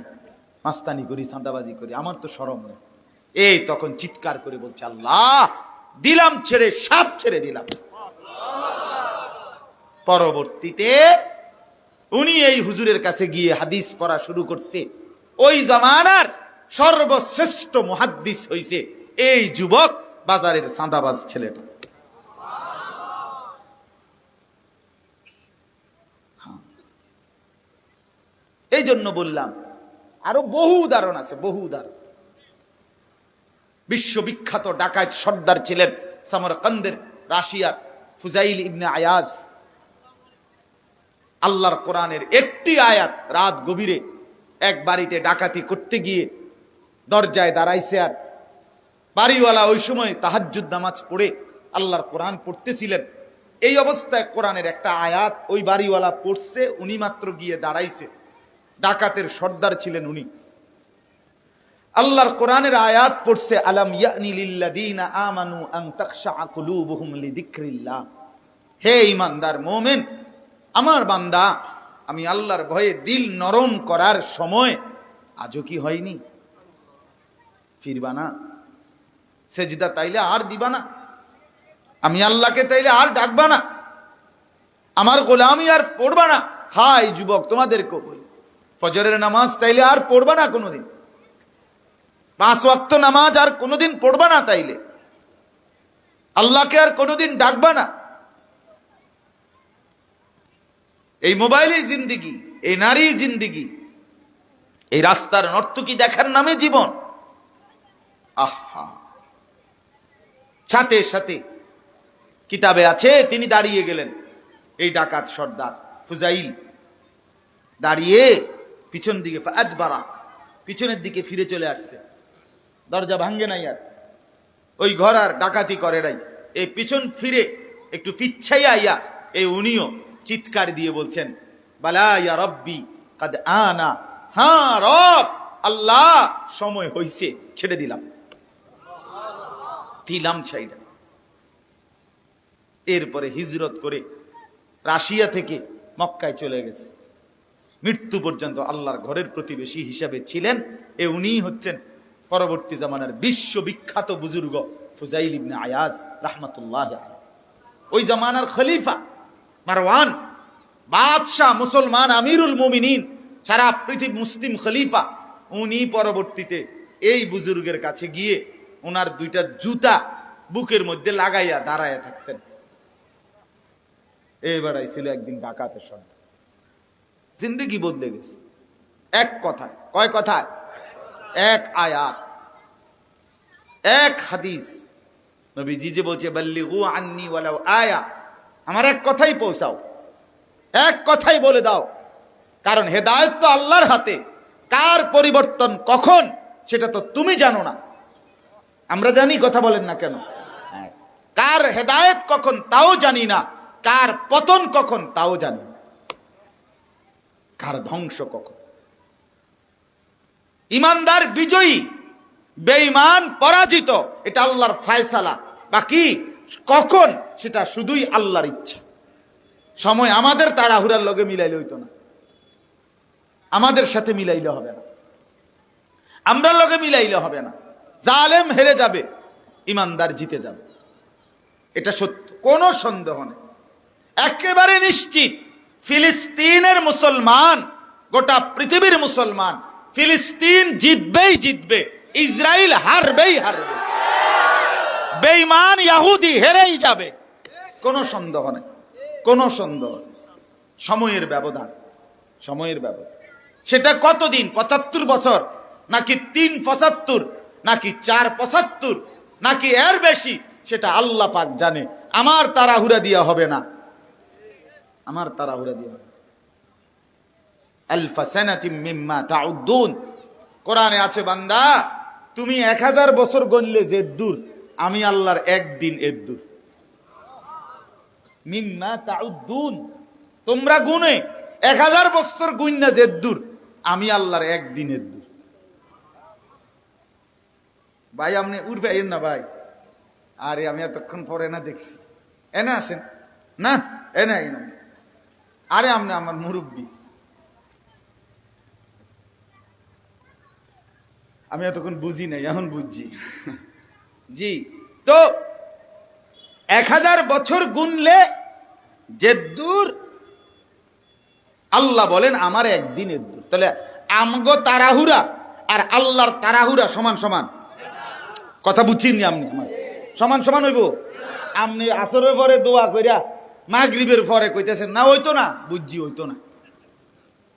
মাস্তানি করি, চাঁদাবাজি করি, আমার তো শরম নেই। এই তখন চিৎকার করে বলছে, আল্লাহ, দিলাম ছেড়ে, সাপ ছেড়ে দিলাম। পরবর্তীতে উনি এই হুজুরের কাছে গিয়ে হাদিস পড়া শুরু করছে। ওই জামানার সর্বশ্রেষ্ঠ মুহাদ্দিস হইছে এই যুবক, বাজারের চাঁদাবাজ ছেলেটা। এই জন্য বললাম, আরো বহু উদাহরণ আছে, বহু উদাহরণ। বিশ্ববিখ্যাত ডাকাত সর্দার ছিলেন সামরকান্দের, রাশিয়ার ফুজাইল ইবনে আয়াজ। আল্লাহর কোরআনের একটি আয়াত রাত গভীরে এক বাড়িতে ডাকাতি করতে গিয়ে দরজায় দাঁড়াইছে, আর বাড়িওয়ালা ওই সময় তাহাজ্জুদ নামাজ পড়ে আল্লাহর কোরআন পড়তেছিলেন। এই অবস্থায় কোরআনের একটা আয়াত ওই বাড়িওয়ালা পড়ছে, উনি মাত্র গিয়ে দাঁড়াইছে। ডাকাতের সর্দার ছিলেন উনি। আল্লাহর কোরআনের আয়াত পড়ছে, আলাম ইয়ানি লিল্লাযীনা আমানু আন তাখশা কুলুবুহুম লিযিকরিল্লাহ। হে ঈমানদার মুমিন, আমার বান্দা, আমি আল্লাহর ভয়ে দিল নরম করার সময় আজও কি হয়নি? ফিরবা না? সেজদা তাইলে আর দিবা না? আমি আল্লাহকে তাইলে আর ডাকবা না? আমার গোলামি আর পড়বা না? হাই যুবক, তোমাদেরকে বলি, ফজরের নামাজ তাইলে আর পড়বা না কোনোদিন? 5 ওয়াক্ত নামাজ আর কোনোদিন পড়বা না? তাইলে আল্লাহকে আর কোনোদিন ডাকবা না? এই মোবাইলেই জিন্দিগি, এই নারী জিন্দিগি, এই রাস্তার নর্তকী দেখার নামে জীবন। আহা, সাথে সাথে কিতাবে আছে, তিনি দাঁড়িয়ে গেলেন। এই ডাকাত সর্দার ফুজাইল দাঁড়িয়ে পিছন দিকে, ফাদবারা, পিছনের দিকে ফিরে চলে আসছে। দরজা ভাঙ্গে নাই, আর ওই ঘর আর ডাকাতি করে নাই। এই পিছন ফিরে একটু পিছাইয়া আইয়া এই উনিও চিৎকার দিয়ে বলছেন, বালা ইয়া রব্বি কাদ আনা, হ্যাঁ রব, আল্লাহ, সময় হইছে, ছেড়ে দিলাম, দিলাম ছাইড়া। এরপরে হিজরত করে রাশিয়া থেকে মক্কায় চলে গেছে। মৃত্যু পর্যন্ত আল্লাহর ঘরের প্রতিবেশী হিসাবে ছিলেন। উনিই হচ্ছেন পরবর্তী জামানার বিশ্ববিখ্যাত বুজুর্গ ফুজাইল ইবনে আয়াজ রাহমাতুল্লাহ আলাইহি। ওই জামানার খলিফা মারওয়ান, বাদশাহ, মুসলমান আমিরুল মুমিনিন, সারা পৃথিবী মুসলিম খলিফা, উনি পরবর্তীতে এই বুজুর্গের কাছে গিয়ে ওনার 2টা জুতা বুকের মধ্যে লাগাইয়া দাঁড়াইয়া থাকতেন। এবারাই ছিল একদিন ডাকাতের সঙ্গে। জিন্দেগি বদলে গেছে এক কথায়। কয় কথায়? এক আয়াত, এক হাদিস। নবীজি যে বলছে, বাল্লিগু আন্নি ওয়ালাউ আয়া, আমার এক কথাই পৌঁছাও, এক কথাই বলে দাও, কারণ হেদায়েত তো আল্লাহর হাতে। কার পরিবর্তন কখন সেটা তো তুমি জানো না, আমরা জানি। কথা বলেন না কেন? কার হেদায়েত কখন তাও জানি না, কার পতন কখন তাও জানি না, কার ধ্বংস কখন। ইমানদার বিজয়ী, বেঈমান পরাজিত, এটা আল্লাহর ফয়সালা। বাকি কখন সেটা শুধুই আল্লাহর ইচ্ছা। সময় আমাদের তাড়াহুড়ার লগে মিলাইলে হইতো না, আমাদের সাথে মিলাইলে হবে না, আমরা লগে মিলাইলে হবে না। জালেম হেরে যাবে, ইমানদার জিতে যাবে, এটা সত্য, কোনো সন্দেহ নেই, একেবারে নিশ্চিত। ফিলিস্তিনের মুসলমান, গোটা পৃথিবীর মুসলমান, ফিলিস্তিন জিতবেই জিতবে, ইসরায়েল হারবেই হারবে, বেঈমান ইহুদি হেরেই যাবে, কোনো সন্দেহ নেই, কোনো সন্দেহ। সময়ের ব্যবধান, সময়ের ব্যবধান। সেটা কতদিন? 75 বছর, নাকি 375, নাকি 475, নাকি এর বেশি, সেটা আল্লাহ পাক জানে। আমার তাড়াহুড়া দিয়া হবে না, আমার তাড়াহুড়া দিয়া হবে। আলফা সানাতিম মিম্মা তাউদ্দুন, কোরআনে আছে, বান্দা তুমি 1000 বছর গণলে যে দূর, আমি আল্লাহর একদিন এর দূর। মিম্মা তাউদ্দুন, তোমরা গুনে 1000 বছর গুণনা যে দূর, আমি আল্লাহর একদিনের দূর। ভাই আপনি উঠবে না ভাই, আরে আমি এতক্ষণ পরে না দেখছি, এনে আসেন না, এনে না, আরে আপনি আমার মুরব্বী, আমি এতক্ষণ বুঝি নাই, এখন বুঝছি। জি, তো 1000 বছর গুনলে যে দূর, আল্লাহ বলেন আমার একদিনের দূর। তাহলে আমগো তাড়াহুড়া আর আল্লাহর তাড়াহুড়া সমান সমান? কথা বুঝছেন আপনি? আমার সমান সমান হইব? আপনি আসরের পরে দোয়া কইরা মাগরিবের পরে কইতেছেন না, হইতো না, বুঝছি হইতো না,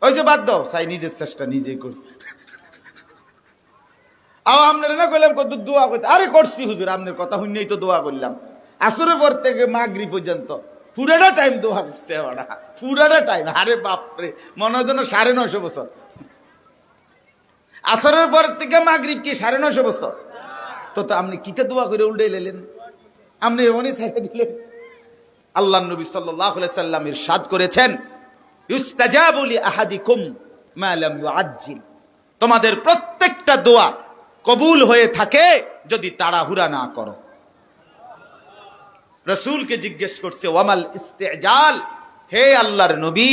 ওই যে বাদ দাও, চাই নিজের চেষ্টা নিজেই করি। আপনার না কইলাম কত দোয়া করতে, আরে করছি হুজুর, আপনার কথা শুনেই তো দোয়া করলাম। আসরের পর থেকে মাগরিব পর্যন্ত পুরাটা টাইম দোয়া করছে, পুরাটা টাইম। আরে বাপরে, মনে হয় যেন 950 বছর। আসরের পর থেকে মাগরিব কি 950 বছর? তো আপনি কিতে দোয়া করে উল্টে লেলেন, আপনি এমনই ছেড়ে দিলেন। আল্লাহ নবী সাল্লাল্লাহু আলাইহি সাল্লাম ইরশাদ করেছেন, ইউস্তাজাবু লি আহাদিকুম মা লাম ইউআজ্জিল, তোমাদের প্রত্যেকটা দোয়া কবুল হয়ে থাকে যদি তাড়াহুড়া না করো। রাসূলকে জিজ্ঞেস করছে, ওয়ামাল ইস্তেজাল, হে আল্লাহর নবী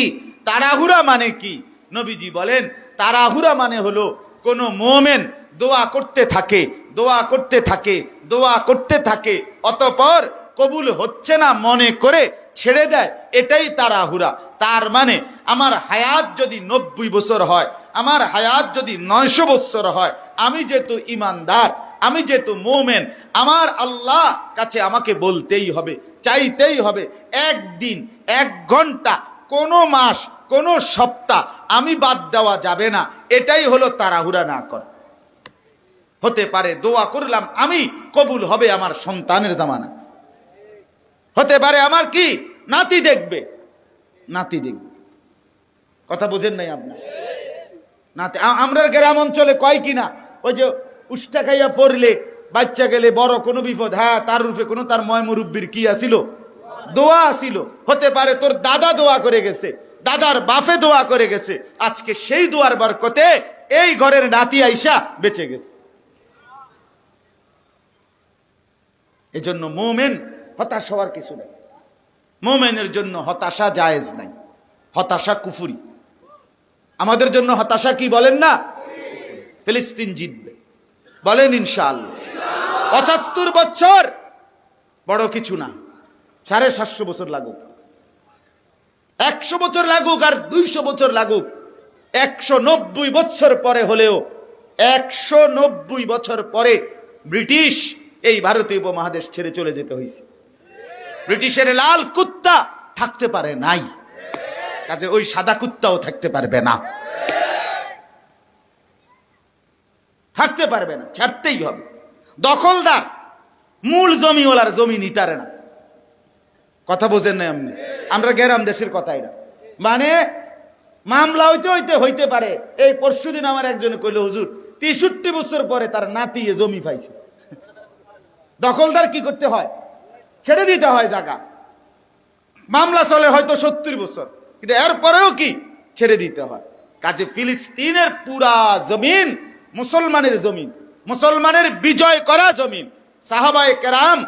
তাড়াহুড়া মানে কি? নবীজি বলেন, তাড়াহুড়া মানে হলো কোন মুমিন দোয়া করতে থাকে, দোয়া করতে থাকে, দোয়া করতে থাকে, অতঃপর কবুল হচ্ছে না মনে করে ছেড়ে দেয়, এটাই তাড়াহুড়া। তার মানে আমার হায়াত যদি 90 বছর হয়, আমার হায়াত যদি 900 বছর হয়, আমি যেহেতু ইমানদার, আমি যেহেতু মুমিন, আমার আল্লাহ কাছে আমাকে বলতেই হবে, চাইতেই হবে, একদিন, 1 ঘন্টা, কোনো মাস, কোনো সপ্তাহ আমি বাদ দেওয়া যাবে না। এটাই হলো তাড়াহুড়া না করা। হতে পারে দোয়া করলাম আমি, কবুল হবে আমার সন্তানের জামানা, হতে পারে আমার কি নাতি দেখবে, নাতি দেখবে। কথা বুঝেন নাই আপনার? নাতি, আমরা গ্রাম অঞ্চলে কয় কিনা, ওই যে উষ্টা খাইয়া পড়লে বাচ্চা গেলে বড় কোনো বিপদ, হ্যাঁ তার রূপে কোনো তার ময় মুরব্বীর কি আসিল, দোয়া আসিল। হতে পারে তোর দাদা দোয়া করে গেছে, দাদার বাপে দোয়া করে গেছে, আজকে সেই দোয়ার বরকতে এই ঘরের নাতি আইসা বেঁচে গেছে। এজন্য মুমিন হতাশ হওয়ার কিছু নেই, মুমিনের জন্য হতাশা জায়েজ নাই, হতাশা কুফরি। আমাদের জন্য হতাশা কি বলেন না? ফিলিস্তিন জিতবে, বলেন ইনশাআল্লাহ। 75 বছর বড় কিছু না, 750 বছর লাগুক, 100 বছর লাগুক, আর 200 বছর লাগুক, 190 বছর পরে হলেও, 190 বছর পরে ব্রিটিশ এই ভারতীয় উপমহাদেশ ছেড়ে চলে যেতে হয়েছে। ব্রিটিশের লাল কুত্তা থাকতে পারে নাই, কাজে ওই সাদা কুত্তাও থাকতে পারবে না, থাকতে পারবে না, ছাড়তেই হবে। দখলদার মূল জমিওয়ালার জমি নিতারে না, কথা বোঝেন না এমনি, আমরা গ্রাম দেশের কথা এটা। মানে মামলা হইতে পারে। এই পরশুদিন আমার একজনে কইল, হুজুর 63 বছর পরে তার নাতি জমি পাইছে। দখলদার কি করতে হয়? ছেড়ে দিতে হয় জায়গা। মামলা চলে হয়তো 70 বছর, কিন্তু এরপরেও কি ছেড়ে দিতে হয়। কাজে ফিলিস্তিনের পুরা জমিন মুসলমানের জমিন, মুসলমানের বিজয় করা জমিন। সাহাবায়ে কেরাম,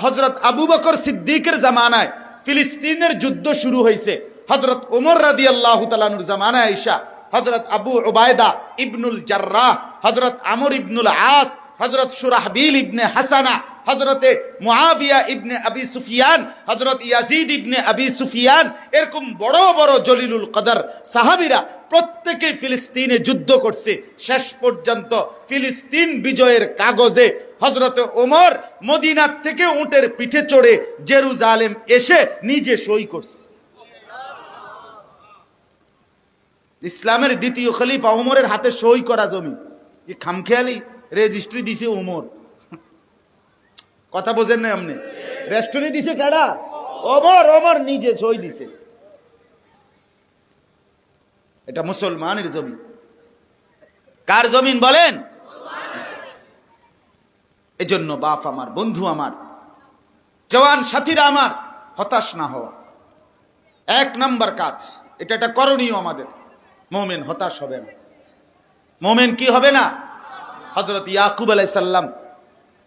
হযরত আবু বকর সিদ্দিকের জামানায় ফিলিস্তিনের যুদ্ধ শুরু হয়েছে। হযরত ওমর রাদিয়াল্লাহু তাআলা আনহুর জামানায় আয়েশা, হযরত আবু উবায়দা ইবনুল জাররাহ, হযরত আমর ইবনুল আস, হযরত শুরাহবিল ইবনে হাসানা, হযরতে মুআবিয়া ইবনে আবি সুফিয়ান, হযরত ইয়াজিদ ইবনে আবি সুফিয়ান, এরকম বড় বড় জলিলুল কদর সাহাবীরা প্রত্যেকে ফিলিস্তিনে যুদ্ধ করছে। শেষ পর্যন্ত ফিলিস্তিন বিজয়ের কাগজে হযরতে ওমর মদিনা থেকে উটের পিঠে চড়ে জেরুজালেম এসে নিজে সই করছে। ইসলামের দ্বিতীয় খলিফা ওমরের হাতে সই করা জমি, কি খামখেয়ালি রেজিস্ট্রি দিছে ওমর। কথা বোঝেন না আপনি? রেজিস্ট্রি দিছে কারা? ওমর। ওমর নিজে সই দিছে। এটা মুসলমানের জমি। কার জমিন বলেন? এজন্য বাপ আমার, বন্ধু আমার, জওয়ান সাথীরা আমার, হতাশ না হওয়া এক নাম্বার কাজ। এটা একটা করণীয় আমাদের। মুমিন হতাশ হবে না। মুমিন কি হবে না? হযরত ইয়াকুব আলাইহিস সালাম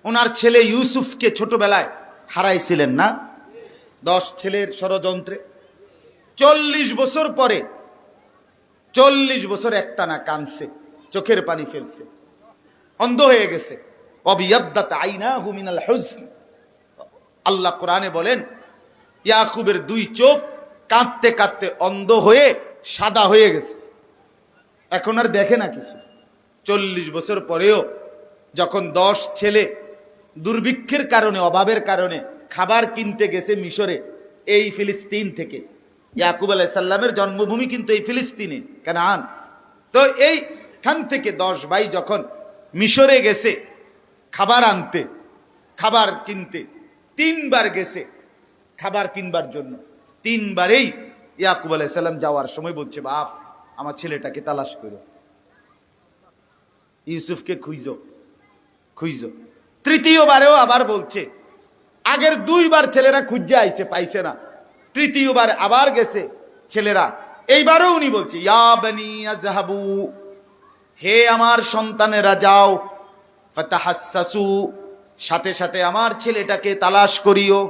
ওনার ছেলে ইউসুফকে ছোটবেলায় হারাইছিলেন না? 10 ছেলের ষড়যন্ত্রে 40 বছর পরে, 40 বছর একটানা কাঁদছে, চোখের পানি ফেলছে, অন্ধ হয়ে গেছে। অবিয়াদ্দাত আইনাহু মিনাল হুজন। আল্লাহ কোরআনে বলেন ইয়াকুবের 2 চোখ কাঁদতে কাঁদতে অন্ধ হয়ে সাদা হয়ে গেছে, এখন আর দেখে না কিছু। 40 বছর পরেও যখন 10 ছেলে দুর্ভিক্ষের কারণে, অভাবের কারণে খাবার কিনতে গেছে মিশরে, এই ফিলিস্তিন থেকে। ইয়াকুব আলাইহিস সালামের জন্মভূমি কিন্তু এই ফিলিস্তিনে, কানান। তো এইখান থেকে 10 ভাই যখন মিশরে গেছে খাবার আনতে, খাবার কিনতে, 3 বার গেছে খাবার কিনবার জন্য। 3 বারেই ইয়াকুব আলাইহিস সালাম যাওয়ার সময় বলছে, বাপ আমার ছেলেটাকে তালাশ করো, ইউসুফকে খুঁজো খুঁজো। 3য় বারেও আবার বলছে। আগের 2 বার ছেলেরা খুঁজে আইছে, পাইছে না। 3য় বার আবার গেছে ছেলেরা। এইবারও উনি বলছে, ইয়া বনি আযহাবু, হে আমার সন্তানেরা যাও, ফাতাহাসসু, সাথে সাথে আমার ছেলেটাকে তালাশ করিও।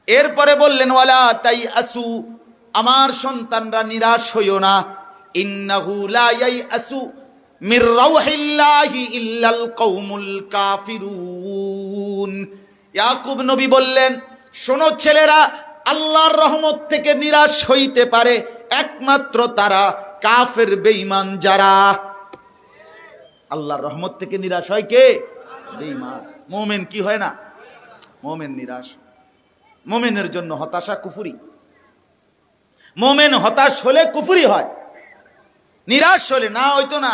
এরপরে বললেন, ওয়ালা তাইআসু, আমার সন্তানরা নিরাশ হইও না। ইন্নাহু লা ইয়াইআসু মির রাউহিল্লাহি ইল্লাল কওমুল কাফিরুন। ইয়াকুব নবী বললেন, শোনো ছেলেরা, আল্লাহর রহমত থেকে নিরাশ হইতে পারে একমাত্র তারা, কাফের বেঈমান যারা। আল্লাহর রহমত থেকে নিরাশ হয় কে? বেঈমান। মুমিন কি হয় না? মুমিন নিরাশ। মুমিনের জন্য হতাশা কুফরি। মুমিন হতাশ হলে কুফরি হয়, নিরাশ হলে না হইতো না,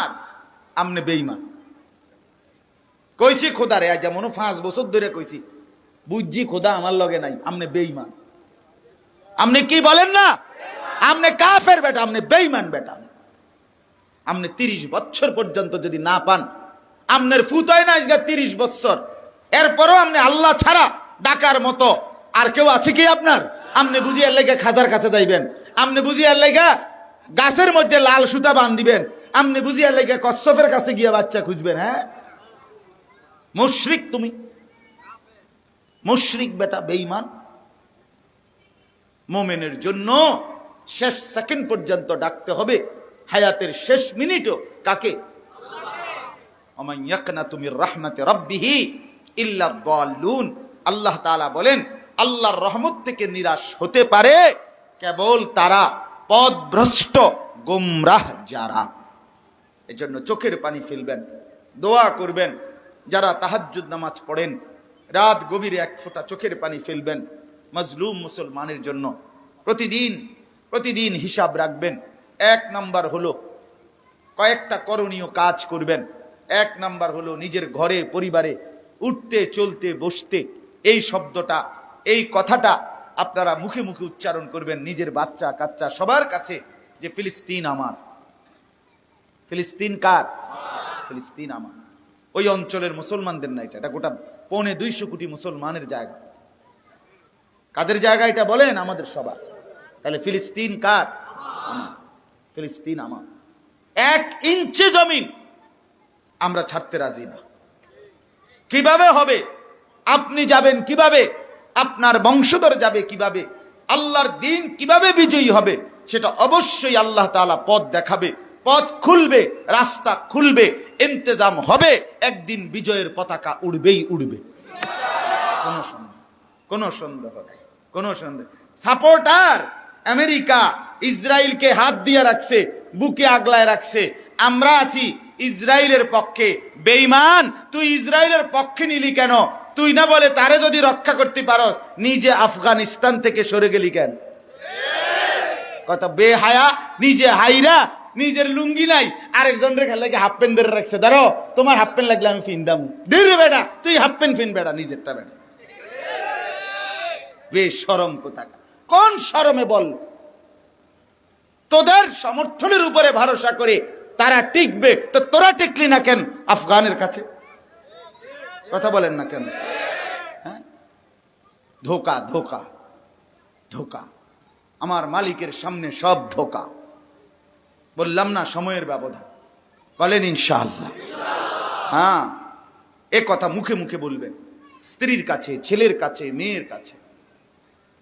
আমনে বেঈমান। কইছি খোদারে, আজ যেমন 5 বছর ধরে কইছি, বুঝছি খোদা আমার লগে নাই, আমনে বেঈমান। আমনে কি বলেন না? আমনে কাফের বেটা, আমনে বেঈমান বেটা। আমনে 30 বছর পর্যন্ত যদি না পান, আমনের ফুতায় না আজকে 30 বছর, এরপরও আপনি আল্লাহ ছাড়া ডাকার মতো আর কেউ আছে কি আপনার? আমনে বুঝি এর লাগা খাজার কাছে যাইবেন, আমনে বুঝি এর লাগা গাছের মধ্যে লাল সুতা বাঁধিবেন, আমনে বুঝি এর লাগা কচ্ছপের কাছে গিয়ে বাচ্চা খুঁজবেন? হ্যাঁ, মুশরিক তুমি, মুশরিক বেটা, বেঈমান। মুমিনের জন্য শেষ সেকেন্ড পর্যন্ত ডাকতে হবে, হায়াতের শেষ মিনিটও কাকে? ওমান ইয়াকনাতু মির রাহমাতি রাব্বিহি ইল্লা দাল্লুন। আল্লাহ তাআলা বলেন, আল্লাহর রহমত থেকে নিরাশ হতে পারে কেবল তারা, পথভ্রষ্ট গোমরাহ যারা। এজন্য চোখের পানি ফেলবেন, দোয়া করবেন। যারা তাহাজ্জুদ নামাজ পড়েন, রাত গভীরে 1 ফোঁটা চোখের পানি ফেলবেন মজলুম মুসলমানের জন্য। প্রতিদিন হিসাব রাখবেন। 1 নাম্বার হলো কয়েকটা করণীয় কাজ করবেন। 1 নাম্বার হলো নিজের ঘরে পরিবারে উঠতে চলতে বসতে এই শব্দটা এই কথাটা আপনারা মুখে মুখে উচ্চারণ করবেন নিজের বাচ্চা কাচ্চা সবার কাছে, যে ফিলিস্তিন আমার। ফিলিস্তিন কার? ফিলিস্তিন আমার। ওই অঞ্চলের মুসলমানদের না, এটা গোটা 2.25 কোটি মুসলমানের জায়গা। কাদের জায়গা এটা বলেন? আমাদের সবার। তাহলে ফিলিস্তিন কার? আমার। ফিলিস্তিন আমার। 1 ইঞ্চি জমিন আমরা ছাড়তে রাজি না। কিভাবে হবে? আপনি যাবেন কিভাবে? আপনার বংশধর যাবে কিভাবে? আল্লাহর দ্বীন কিভাবে বিজয়ী হবে? সেটা অবশ্যই আল্লাহ তাআলা পথ দেখাবে, পথ খুলবে, রাস্তা খুলবে, ইন্তজাম হবে। একদিন বিজয়ের পতাকা উড়বেই উড়বে, কোনো সন্দেহ নেই, কোনো সন্দেহ। সাপোর্টার আমেরিকা ইসরায়েলকে হাত দিয়ে রাখছে, বুকে আগলায় রাখছে। আমরা আছি ইসরায়েলের পক্ষে। বেঈমান, তুই ইসরায়েলের পক্ষে নিলি কেন? তুই না বলে তারে যদি রক্ষা করতে পারস, নিজে আফগানিস্তান থেকে সরে গেলি কেন? কথা বেহায়া, নিজে হাইরা, নিজের লুঙ্গি নাই, আরেকজন রে খেলে হাফ প্যান্ট ধরে রাখছে। ধরো তোমার হাফ প্যান্ট লাগলে আমি ফিন দাম। ধীরে বেটা, তুই হাফ প্যান্ট ফিন বেটা, নিজেরটা বেটা। বেশরম কোথাকার। কোন শরমে বল? তোদের সমর্থনের উপরে ভরসা করে তারা টিকবে, তো তোরা টিকলি না কেন আফগানের কাছে? কথা বলেন না কেন? হ্যাঁ, ধোকা ধোকা ধোকা। আমার মালিকের সামনে সব ধোকা। বললাম না সময়ের ব্যবধান। বলেন ইনশাআল্লাহ। হ্যাঁ, এ কথা মুখে মুখে বলবেন, স্ত্রীর কাছে, ছেলের কাছে, মেয়ের কাছে,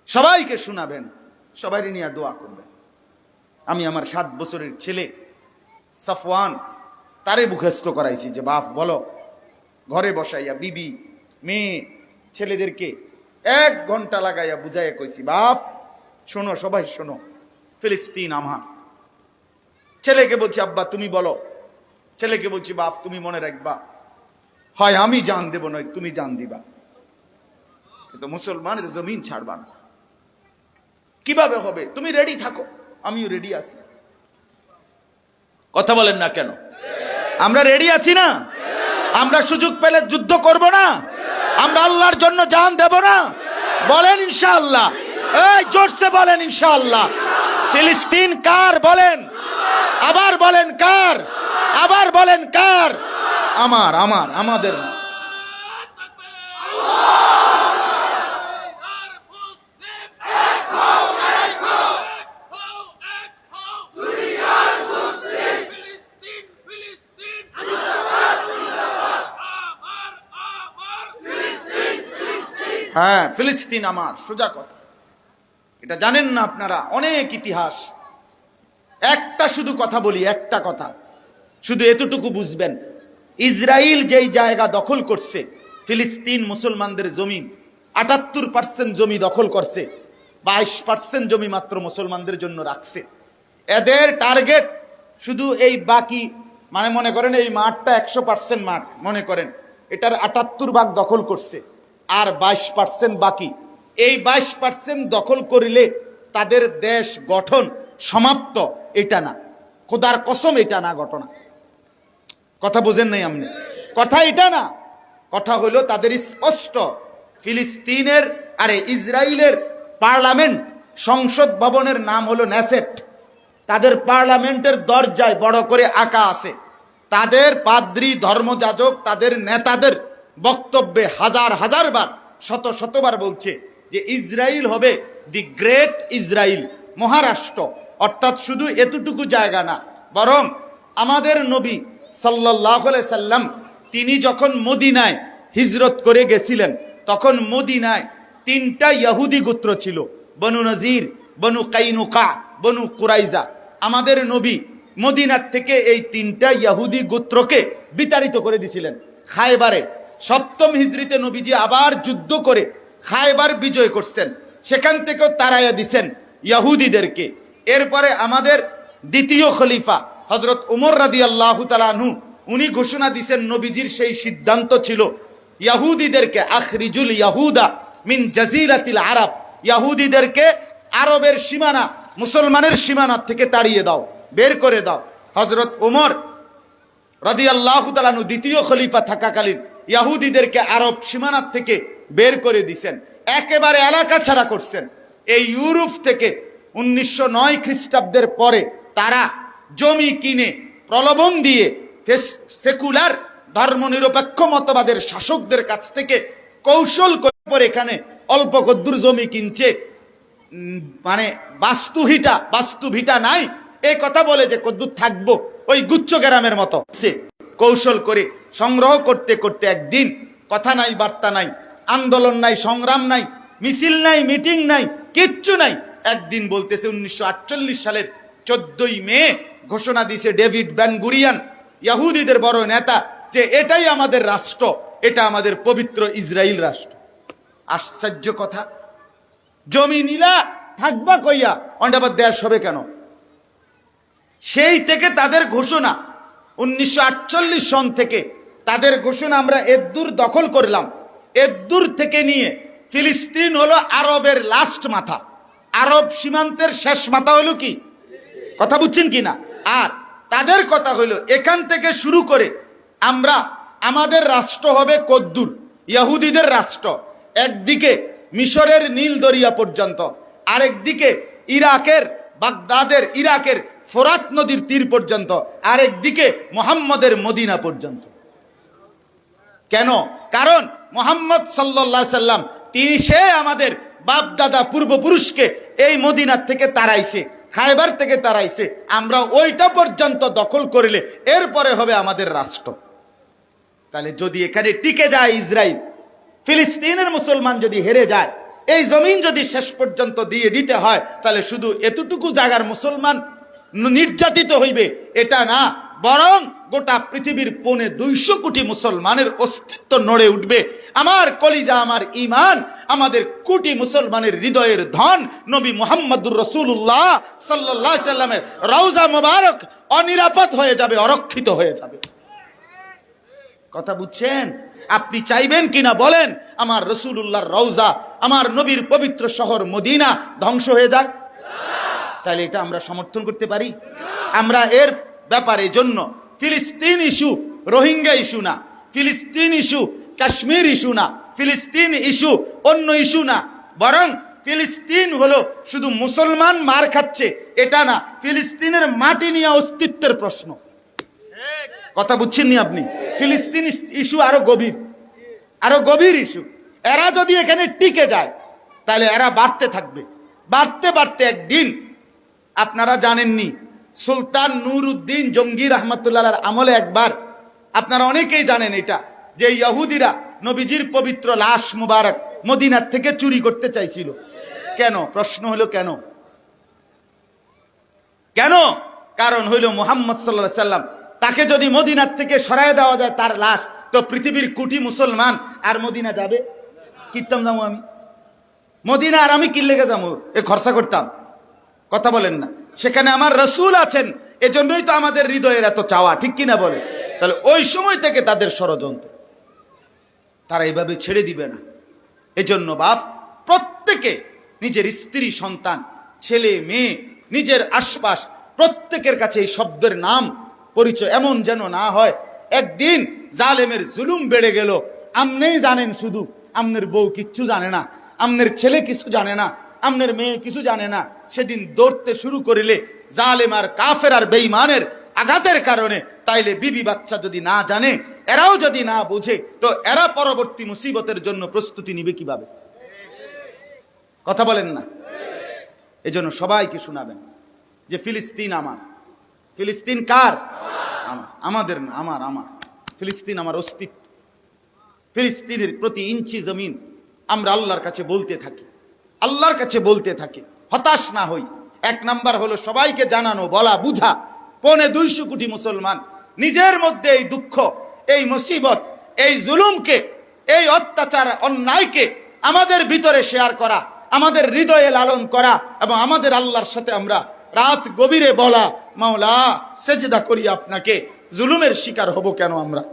সবাইকে শোনাবেন, সবাই নিয়ে দোয়া করবেন। আমি আমার 7 বছরের ছেলে সাফওয়ান, তারে মুখস্থ করাইছি যে বাপ বলো, ঘরে বসাইয়া বিবি, মেয়ে, ছেলেদেরকে 1 ঘন্টা লাগাইয়া বুঝাইয়া কইছি, বাপ শোনো, সবাই শোনো, ফিলিস্তিন আমার। ছেলেকে বলছি আব্বা তুমি বলো, ছেলেকে বলছি বাপ তুমি মনে রাখবা, হয় আমি জান দেব, নয় তুমি জান দিবা, কিন্তু মুসলমানের জমিন ছাড়বা না। কিভাবে হবে? তুমি রেডি থাকো, আমিও রেডি আছি। কথা বলেন না কেন? আমরা রেডি আছি না? আমরা সুযোগ পেলে যুদ্ধ করব না? আমরা আল্লাহর জন্য জান দেব না? বলেন ইনশাআল্লাহ। এই জোরসে বলেন ইনশাআল্লাহ। ফিলিস্তিন কার বলেন? আবার বলেন কার? আবার বলেন কার? আমার, আমার, আমাদের। হ্যাঁ, ফিলিস্তিন আমার, সোজা কথা। এটা জানেন না আপনারা? অনেক ইতিহাস। একটা শুধু কথা বলি, একটা কথা, শুধু এতটুকু বুঝবেন। ইসরায়েল যেই জায়গা দখল করছে, ফিলিস্তিন মুসলমানদের জমি, 78% জমি দখল করছে, 22% জমি মাত্র মুসলমানদের জন্য রাখছে। এদের টার্গেট শুধু এই বাকি, মানে মনে করেন এই মাঠটা 100% মাঠ মনে করেন, এটার 78 ভাগ দখল করছে, আর 22% বাকি। এই 22% দখল করিলে তাদের দেশ গঠন সমাপ্ত, এটা না, খোদার কসম এটা না ঘটনা। কথা বুঝেন নাই আপনি? কথা এটা না, কথা হলো তাদের স্পষ্ট ফিলিস্তিনের, আরে ইসরায়েলের পার্লামেন্ট, সংসদ ভবনের নাম হলো নেসেট। তাদের পার্লামেন্টের দরজায় বড় করে আঁকা আছে। তাদের পাদ্রী, ধর্মযাজক, তাদের নেতাদের বক্তব্যে হাজার হাজার বার, শত শতবার বলছে যে ইসরায়েল হবে দি গ্রেট ইসরায়েল, মহারাষ্ট্র। অর্থাৎ শুধু এতটুকু জায়গা না, বরং আমাদের নবী সাল্লাল্লাহু আলাইহি সাল্লাম তিনি যখন মদিনায় হিজরত করে গেছিলেন, তখন মদিনায় 3টা ইহুদি গোত্র ছিল, বনু নজির, বনু কাইনুকা, বনু কুরাইজা। আমাদের নবী মদিনার থেকে এই 3টা ইহুদি গোত্রকে বিতাড়িত করে দিয়েছিলেন খায়বারে। 7ম হিজরিতে নবীজি আবার যুদ্ধ করে খায়বার বিজয় করছেন, সেখান থেকেও তাড়াইয়া দিছেন ইহুদিদেরকে। এরপরে আমাদের দ্বিতীয় খলিফা হযরত উমর রাদিয়াল্লাহু তাআলা আনহু, উনি ঘোষণা দিছেন, নবীজির সেই সিদ্ধান্ত ছিল ইহুদিদেরকে আখরিজুল ইয়াহুদা মিন জাজিরাতিল আরব, ইহুদিদেরকে আরবের সীমানা, মুসলমানের সীমানা থেকে তাড়িয়ে দাও, বের করে দাও। হযরত উমর রাদিয়াল্লাহু তাআলা আনহু দ্বিতীয় খলিফা থাকাকালীন ইহুদিদেরকে আরব সীমানা থেকে বের করে দিছেন। একেবারে এলাকা ছাড়া করছেন। এই ইউরোপ থেকে 1909 খ্রিস্টাব্দের পরে তারা জমি কিনে প্রলোভন দিয়ে সেকুলার ধর্মনিরপেক্ষ মতবাদের শাসকদের কাছ থেকে কৌশল করে এখানে অল্প কদ্দুর জমি কিনছে, মানে বাস্তু ভিটা নাই এই কথা বলে যে কদ্দুর থাকবো ওই গুচ্ছ গ্রামের মতো সে কৌশল করে সংগ্রহ করতে করতে একদিন কথা নাই, বার্তা নাই, আন্দোলন নাই, সংগ্রাম নাই, মিছিল নাই, মিটিং নাই, কিচ্ছু নাই। একদিন বলতেছে 1948 সালের 14ই মে ঘোষণা দিয়েছে ডেভিড বেন গুরিয়ান, ইহুদিদের বড় নেতা, যে এটাই আমাদের রাষ্ট্র, এটা আমাদের পবিত্র ইসরায়েল রাষ্ট্র। আশ্চর্য কথা, জমি নিলা থাকবা কইয়া অন্ডাবার দেশ হবে কেন? সেই থেকে তাদের ঘোষণা 1948 সন থেকে তাদের ঘোষণা, আমরা এদ্দুর দখল করলাম। এদ্দুর থেকে নিয়ে ফিলিস্তিন হলো আরবের লাস্ট মাথা, আরব সীমান্তের শেষ মাথা হলো কি, কথা বুঝছেন কিনা? আর তাদের কথা হইল এখান থেকে শুরু করে আমরা আমাদের রাষ্ট্র হবে কদ্দুর, ইহুদিদের রাষ্ট্র। একদিকে মিশরের নীল দরিয়া পর্যন্ত, আরেকদিকে ইরাকের বাগদাদের, ইরাকের ফোরাত নদীর তীর পর্যন্ত, আরেকদিকে মুহাম্মদের মদিনা পর্যন্ত। কেন? কারণ মুহাম্মদ সাল্লাল্লাহু আলাইহি সাল্লাম তিনি সে আমাদের বাপ দাদা পূর্বপুরুষকে এই মদিনার থেকে তাড়াইছে, খায়বার থেকে তাড়াইছে। আমরা ওইটা পর্যন্ত দখল করলে এরপরে হবে আমাদের রাষ্ট্র। তাহলে যদি এখানে টিকে যায় ইসরায়েল, ফিলিস্তিনের মুসলমান যদি হেরে যায়, এই জমিন যদি শেষ পর্যন্ত দিয়ে দিতে হয়, তাহলে শুধু এতটুকু জায়গার মুসলমান নির্যাতিত হইবে এটা না, বরং গোটা পৃথিবীর 250 কোটি মুসলমানের অস্তিত্ব নড়ে উঠবে। আমার কলিজা, আমার ইমান, আমাদের কোটি মুসলমানের হৃদয়ের ধন নবী মুহাম্মদুর রাসূলুল্লাহ সাল্লাল্লাহু আলাইহি সাল্লামের রওজা মোবারক অনিরাপদ হয়ে যাবে, অরক্ষিত হয়ে যাবে। কথা বুঝছেন? আপনি চাইবেন কিনা বলেন আমার রাসূলুল্লাহর রওজা, আমার নবীর পবিত্র শহর মদিনা ধ্বংস হয়ে যাক? তাহলে এটা আমরা সমর্থন করতে পারি? আমরা এর ব্যাপারে জন্য ফিলিস্তিন ইস্যু রোহিঙ্গা ইস্যু না, ফিলিস্তিন ইস্যু কাশ্মীর ইস্যু না, ফিলিস্তিন ইস্যু অন্য ইস্যু না, বরং ফিলিস্তিন হলো শুধু মুসলমান মার খাচ্ছে এটা না, ফিলিস্তিনের মাটি নিয়ে অস্তিত্বের প্রশ্ন। কথা বুঝছেননি আপনি? ফিলিস্তিন ইস্যু আরো গভীর ইস্যু। এরা যদি এখানে টিকে যায় তাহলে এরা বাড়তে থাকবে, বাড়তে বাড়তে একদিন, আপনারা জানেননি সুলতান নুরউদ্দিন জঙ্গি রহমতুল্লাহর আমলে একবার, আপনারা অনেকেই জানেন এটা, যে ইহুদিরা নবীজির পবিত্র লাশ মুবারক মদিনার থেকে চুরি করতে চাইছিল। কেন? প্রশ্ন হলো কেন? কারণ হইল মুহাম্মদ সাল্লাল্লাহু আলাইহি সাল্লাম তাকে যদি মদিনার থেকে সরায় দেওয়া যায় তার লাশ, তো পৃথিবীর কোটি মুসলমান আর মদিনা যাবে? কিতাম যাবো আমি মদিনা, আর আমি কি লেগে যাবো এ খরচা করতাম? কথা বলেন না? সেখানে আমার রাসূল আছেন, এজন্যই তো আমাদের হৃদয়ের এত চাওয়া, ঠিক কিনা বলে? তাহলে ওই সময় থেকে তাদের ষড়যন্ত্র, তারা এইভাবে ছেড়ে দিবে না। এজন্য বাপ প্রত্যেকে নিজের স্ত্রী সন্তান, ছেলে মেয়ে, নিজের আশপাশ প্রত্যেকের কাছে এই শব্দের নাম পরিচয় এমন যেন না হয় একদিন জালেমের জুলুম বেড়ে গেল, আমনেই জানেন, শুধু আমনের বউ কিচ্ছু জানে না, আমনের ছেলে কিছু জানে না, আমনের মেয়ে কিছু জানে না, সেদিন দৌড়তে শুরু করিলে জালেম আর কাফের আর বেঈমানের আঘাতের কারণে, তাইলে বিবি বাচ্চা যদি না জানে, এরাও যদি না বুঝে, তো এরা পরবর্তী মুসিবতের জন্য প্রস্তুতি নিবে কিভাবে? কথা বলেন না? এজন্য সবাইকে শোনাবেন যে ফিলিস্তিন আমার। ফিলিস্তিন কার? আমার, আমাদের না, আমার। ফিলিস্তিন আমার অস্তিত্ব। ফিলিস্তিনের প্রতি ইঞ্চি জমিন আমরা আল্লাহর কাছে বলতে থাকি, হতাশ না হই। 1 নাম্বার হলো সবাইকে জানানো, বলা, বুঝা। 250 কোটি মুসলমান নিজের মধ্যে এই দুঃখ, এই মুসিবত, এই জুলুমকে, এই অত্যাচার, অন্যায়কে আমাদের ভিতরে শেয়ার করা, আমাদের হৃদয়ে লালন করা, এবং আমাদের আল্লাহর সাথে আমরা রাত গভীরে বলা, মাওলা সেজদা করি আপনাকে, জুলুমের শিকার হব কেন আমরা?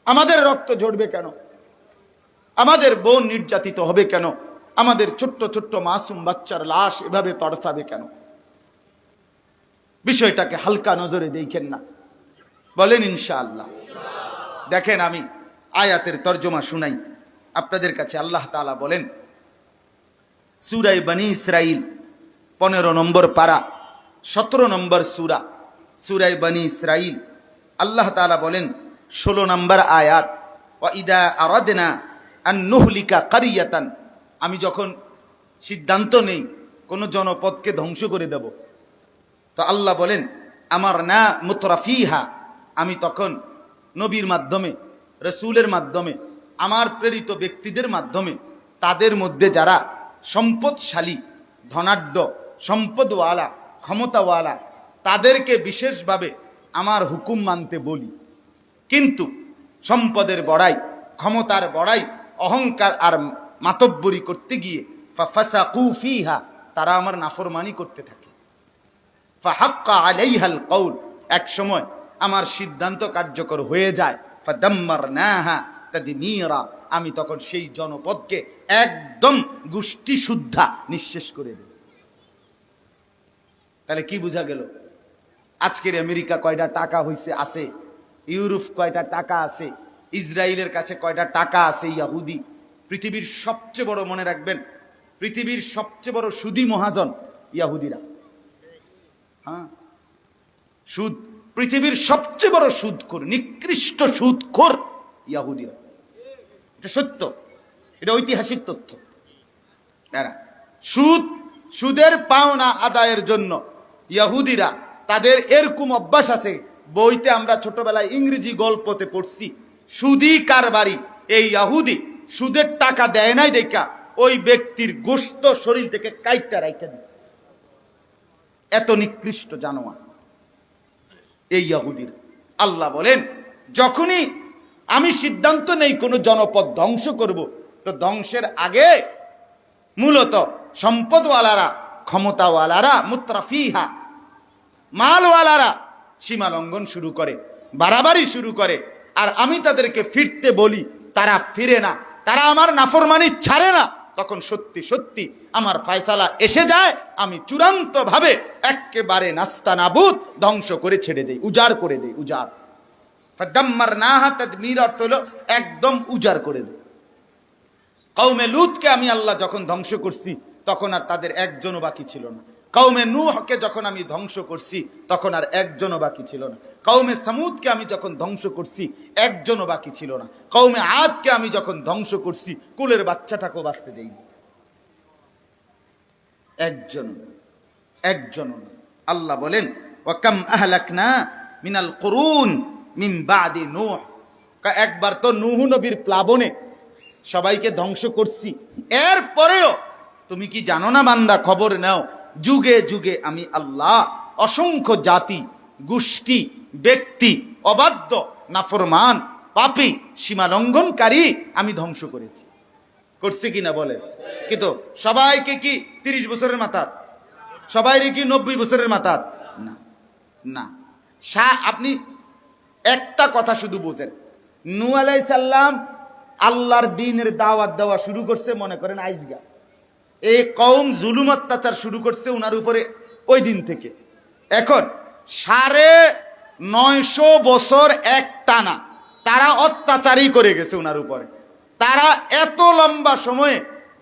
আমাদের রক্ত ঝরবে কেন? আমাদের বোন নির্যাতিত হবে কেন? আমাদের ছোট্ট ছোট্ট মাসুম বাচ্চার লাশ এভাবে তড়ফাবে কেন? বিষয়টাকে হালকা নজরে দেখেন না, বলেন ইনশাআল্লাহ। দেখেন আমি আয়াতের তর্জমা শুনাই। আপনাদের কাছে আল্লাহ তাআলা বলেন সূরা বনী ইসরাইল 15 নম্বর পারা 17 নম্বর সূরা সূরা বনী ইসরাইল আল্লাহ তাআলা বলেন 16 নম্বর আয়াত ওয়া ইদা আরাদনা আন নুহলিকা কারিয়াতান, আমি যখন সিদ্ধান্ত নেই কোন জনপদকে ধ্বংস করে দেব, তো আল্লাহ বলেন আমার না মুতরাফিহা, আমি তখন নবীর মাধ্যমে রাসূলের মাধ্যমে আমার প্রেরিত ব্যক্তিদের মাধ্যমে তাদের মধ্যে যারা সম্পদশালী ধনাঢ্য সম্পদওয়ালা ক্ষমতাওয়ালা তাদেরকে বিশেষভাবে আমার হুকুম মানতে বলি। কিন্তু সম্পদের বড়াই ক্ষমতার বড়াই অহংকার আর মাতব্বরি করতে গিয়ে ফাসাকু ফিহা, তারা আমার নাফরমানি করতে থাকে। ফাহাক্কা আলাইহাল কওল, এক সময় আমার সিদ্ধান্ত কার্যকর হয়ে যায়। ফাদাম্মারনাহা তাদমীরা, আমি তখন সেই জনপদকে একদম গোষ্ঠী শুদ্ধা নিঃশেষ করে দেব। তাহলে কি বোঝা গেল? আজকের আমেরিকা কয়টা টাকা হইছে আছে, ইউরোপ কয়টা টাকা আছে, ইসরায়েলের কাছে কয়টা টাকা আছে, ইয়াহুদি পৃথিবীর সবচেয়ে বড়, মনে রাখবেন, পৃথিবীর সবচেয়ে বড় সুদী মহাজন ইয়াহুদিরা। হ্যাঁ, সুদ, পৃথিবীর সবচেয়ে বড় সুদখোর, নিকৃষ্ট সুদখোর ইয়াহুদিরা। এটা সত্য, এটা ঐতিহাসিক তথ্য। এরা সুদের পাওনা আদায়ের জন্য ইয়াহুদিরা, তাদের এরকম অভ্যাস আছে, বইতে আমরা ছোটবেলায় ইংরেজি গল্পতে পড়ছি, সুদী কারবারি এই ইয়াহুদি সুদের টাকা দেয় নাই দেখা ওই ব্যক্তির গোশত শরীর থেকে কাইটটা রাইখা দিছে। এত নিকৃষ্ট জানোয়ার এই ইয়াহুদির। আল্লাহ বলেন যখনই আমি সিদ্ধান্ত নেই কোনো জনপদ ধ্বংস করব, তো ধ্বংসের আগে মূলত সম্পদওয়ালারা ক্ষমতাওয়ালারা মুতরাফিহা মালওয়ালারা সীমা লঙ্ঘন শুরু করে, বাড়াবাড়ি শুরু করে, আর আমি তাদেরকে ফিরতে বলি, তারা ফিরে না, তারা আমার নাফরমানি ছাড়ে না। তখন সত্যি সত্যি আমার ফয়সালা এসে যায়, আমি চূড়ান্ত ভাবে একেবারে নাস্তানাবুদ ধ্বংস করে ছেড়ে দেই, উজাড় করে দেই। উজাড়, ফাদাম্মারনাহা তাদমীরা অর্থ হলো একদম উজাড় করে দেই। কওমে লুতকে আমি আল্লাহ যখন ধ্বংস করছি তখন আর তাদের একজনও বাকি ছিল না। কওমে নূহকে যখন আমি ধ্বংস করছি তখন আর একজনও বাকি ছিল না। কওমে সামুদকে আমি যখন ধ্বংস করছি একজনও বাকি ছিল না। কওমে আদকে আমি যখন ধ্বংস করছি কুলের বাচ্চাটাকেও বাঁচতে দেইনি, একজনও। আল্লাহ বলেন ওয়া কাম আহলাকনা মিনাল কুরুন মিন বাদি নূহ, একবার তো নূহ নবীর প্লাবনে সবাইকে ধ্বংস করছি, এরপরেও তুমি কি জানো না বান্দা, খবর নাও, যুগে যুগে আমি আল্লাহ অসংখ্য জাতি গোষ্ঠী ব্যক্তি অবাধ্য নাফরমান পাপী সীমালঙ্ঘনকারী আমি ধ্বংস করেছি। করছে কিনা বলে? কিন্তু সবাইকে কি 30 বছরের মাথাত, সবাইকে কি 90 বছরের মাথাত? না না। আপনি একটা কথা শুধু বোঝেন, নূহ আলাইহিস সালাম আল্লাহর দ্বীনের দাওয়াত দেওয়া শুরু করছে, মনে করেন আইজগা। এই কওম জুলুম অত্যাচার শুরু করছে উনার উপরে ওই দিন থেকে। এখন 950 বছর এক টানা তারা অত্যাচারই করে গেছে উনার উপরে। তারা এত লম্বা সময়ে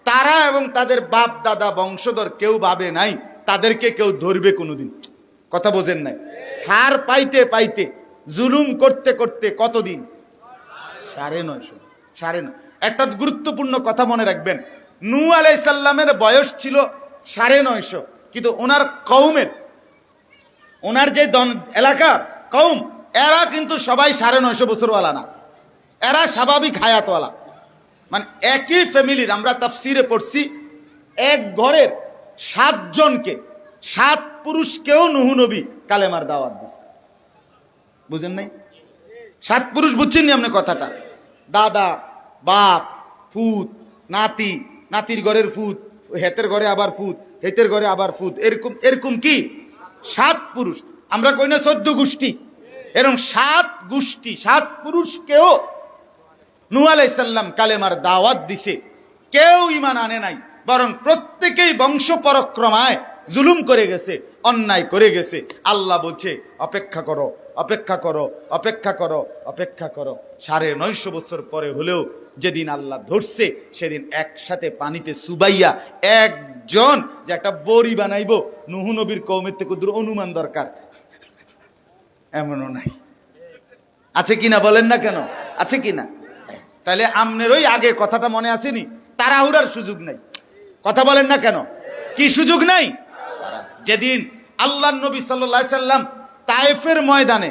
তারা এবং তাদের বাপ দাদা বংশধর কেউ ভাবে নাই তাদেরকে কেউ ধরবে কোনোদিন। কথা বোঝেন নাই? সার পাইতে পাইতে জুলুম করতে করতে কতদিন? 950। একটা গুরুত্বপূর্ণ কথা মনে রাখবেন, নূহ আলাইহিস সালামের বয়স ছিল 950, কিন্তু ওনার কওমের, ওনার যে এলাকার কওম, এরা কিন্তু সবাই 950 বছরওয়ালা না, এরা স্বাভাবিক হায়াতওয়ালা। মানে একই ফ্যামিলির, আমরা তাফসিরে পড়ছি, এক ঘরের 7 জনকে, 7 পুরুষকেও নূহ নবী কালেমার দাওয়াত দিয়েছে। বুঝেন নাই? 7 পুরুষ, বুঝছেন নি আপনি কথাটা? দাদা, বাপ, ফুত, নাতি, নাতির ঘরের ফুত, হেতের ঘরে আবার ফুত, হেতের ঘরে আবার ফুত, এরকম কি 7 পুরুষ। আমরা কই না 14 গোষ্ঠী, এরকম 7 গোষ্ঠী, 7 পুরুষকেও নূহ আলাইহিস সালাম কালেমার দাওয়াত দিছে। কেউ ঈমান আনে নাই, বরং প্রত্যেকেই বংশ পরক্রমায় জুলুম করে গেছে, অন্যায় করে গেছে। আল্লাহ বলছে অপেক্ষা করো, অপেক্ষা করো, অপেক্ষা করো, অপেক্ষা করো। 950 বছর পরে হলেও যেদিন আল্লাহ ধরছে সেদিন একসাথে পানিতে চুবাইয়া একজন যে একটা বড়ি বানাইবো নূহ নবীর কওমের থেকে দূর অনুমান দরকার এমনও নাই। আছে কিনা বলেন না কেন? আছে কিনা? তাহলে আমনের ওই আগের কথাটা মনে আসেনি? তাড়াহুড়ার সুযোগ নাই। কথা বলেন না কেন? কি সুযোগ নাই? যেদিন আল্লাহ নবী সাল্লাল্লাহু আলাইহি সাল্লাম তায়েফের ময়দানে,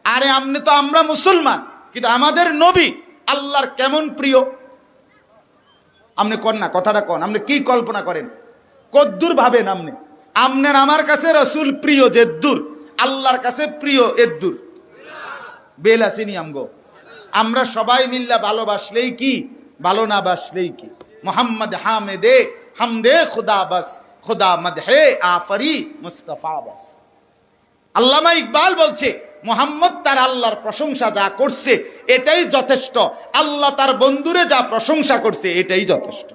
আরে আমনে তো আমরা মুসলমান, কিন্তু আমাদের নবী আল্লাহর কেমন প্রিয় আমনে কন না, কথাটা কন। আপনি কি কল্পনা করেন? কদ্দুর ভাবেন আমনে? আমনের আমার কাছে রসুল প্রিয় যেদ্দুর, আল্লাহর কাছে প্রিয় এদ্দুর। বেল আসেনি আমগো? আমরা সবাই মিল্লা ভালোবাসলেই কি, ভালো না বাসলেই কি। মোহাম্মদ হামেদে হামদে খুদা বাস, খুদা মদহে আফরি মুস্তাফা বাস। আল্লামা ইকবাল বলছে মোহাম্মদ তার আল্লাহর প্রশংসা যা করছে এটাই যথেষ্ট, আল্লাহ তার বন্ধুরে যা প্রশংসা করছে এটাই যথেষ্ট।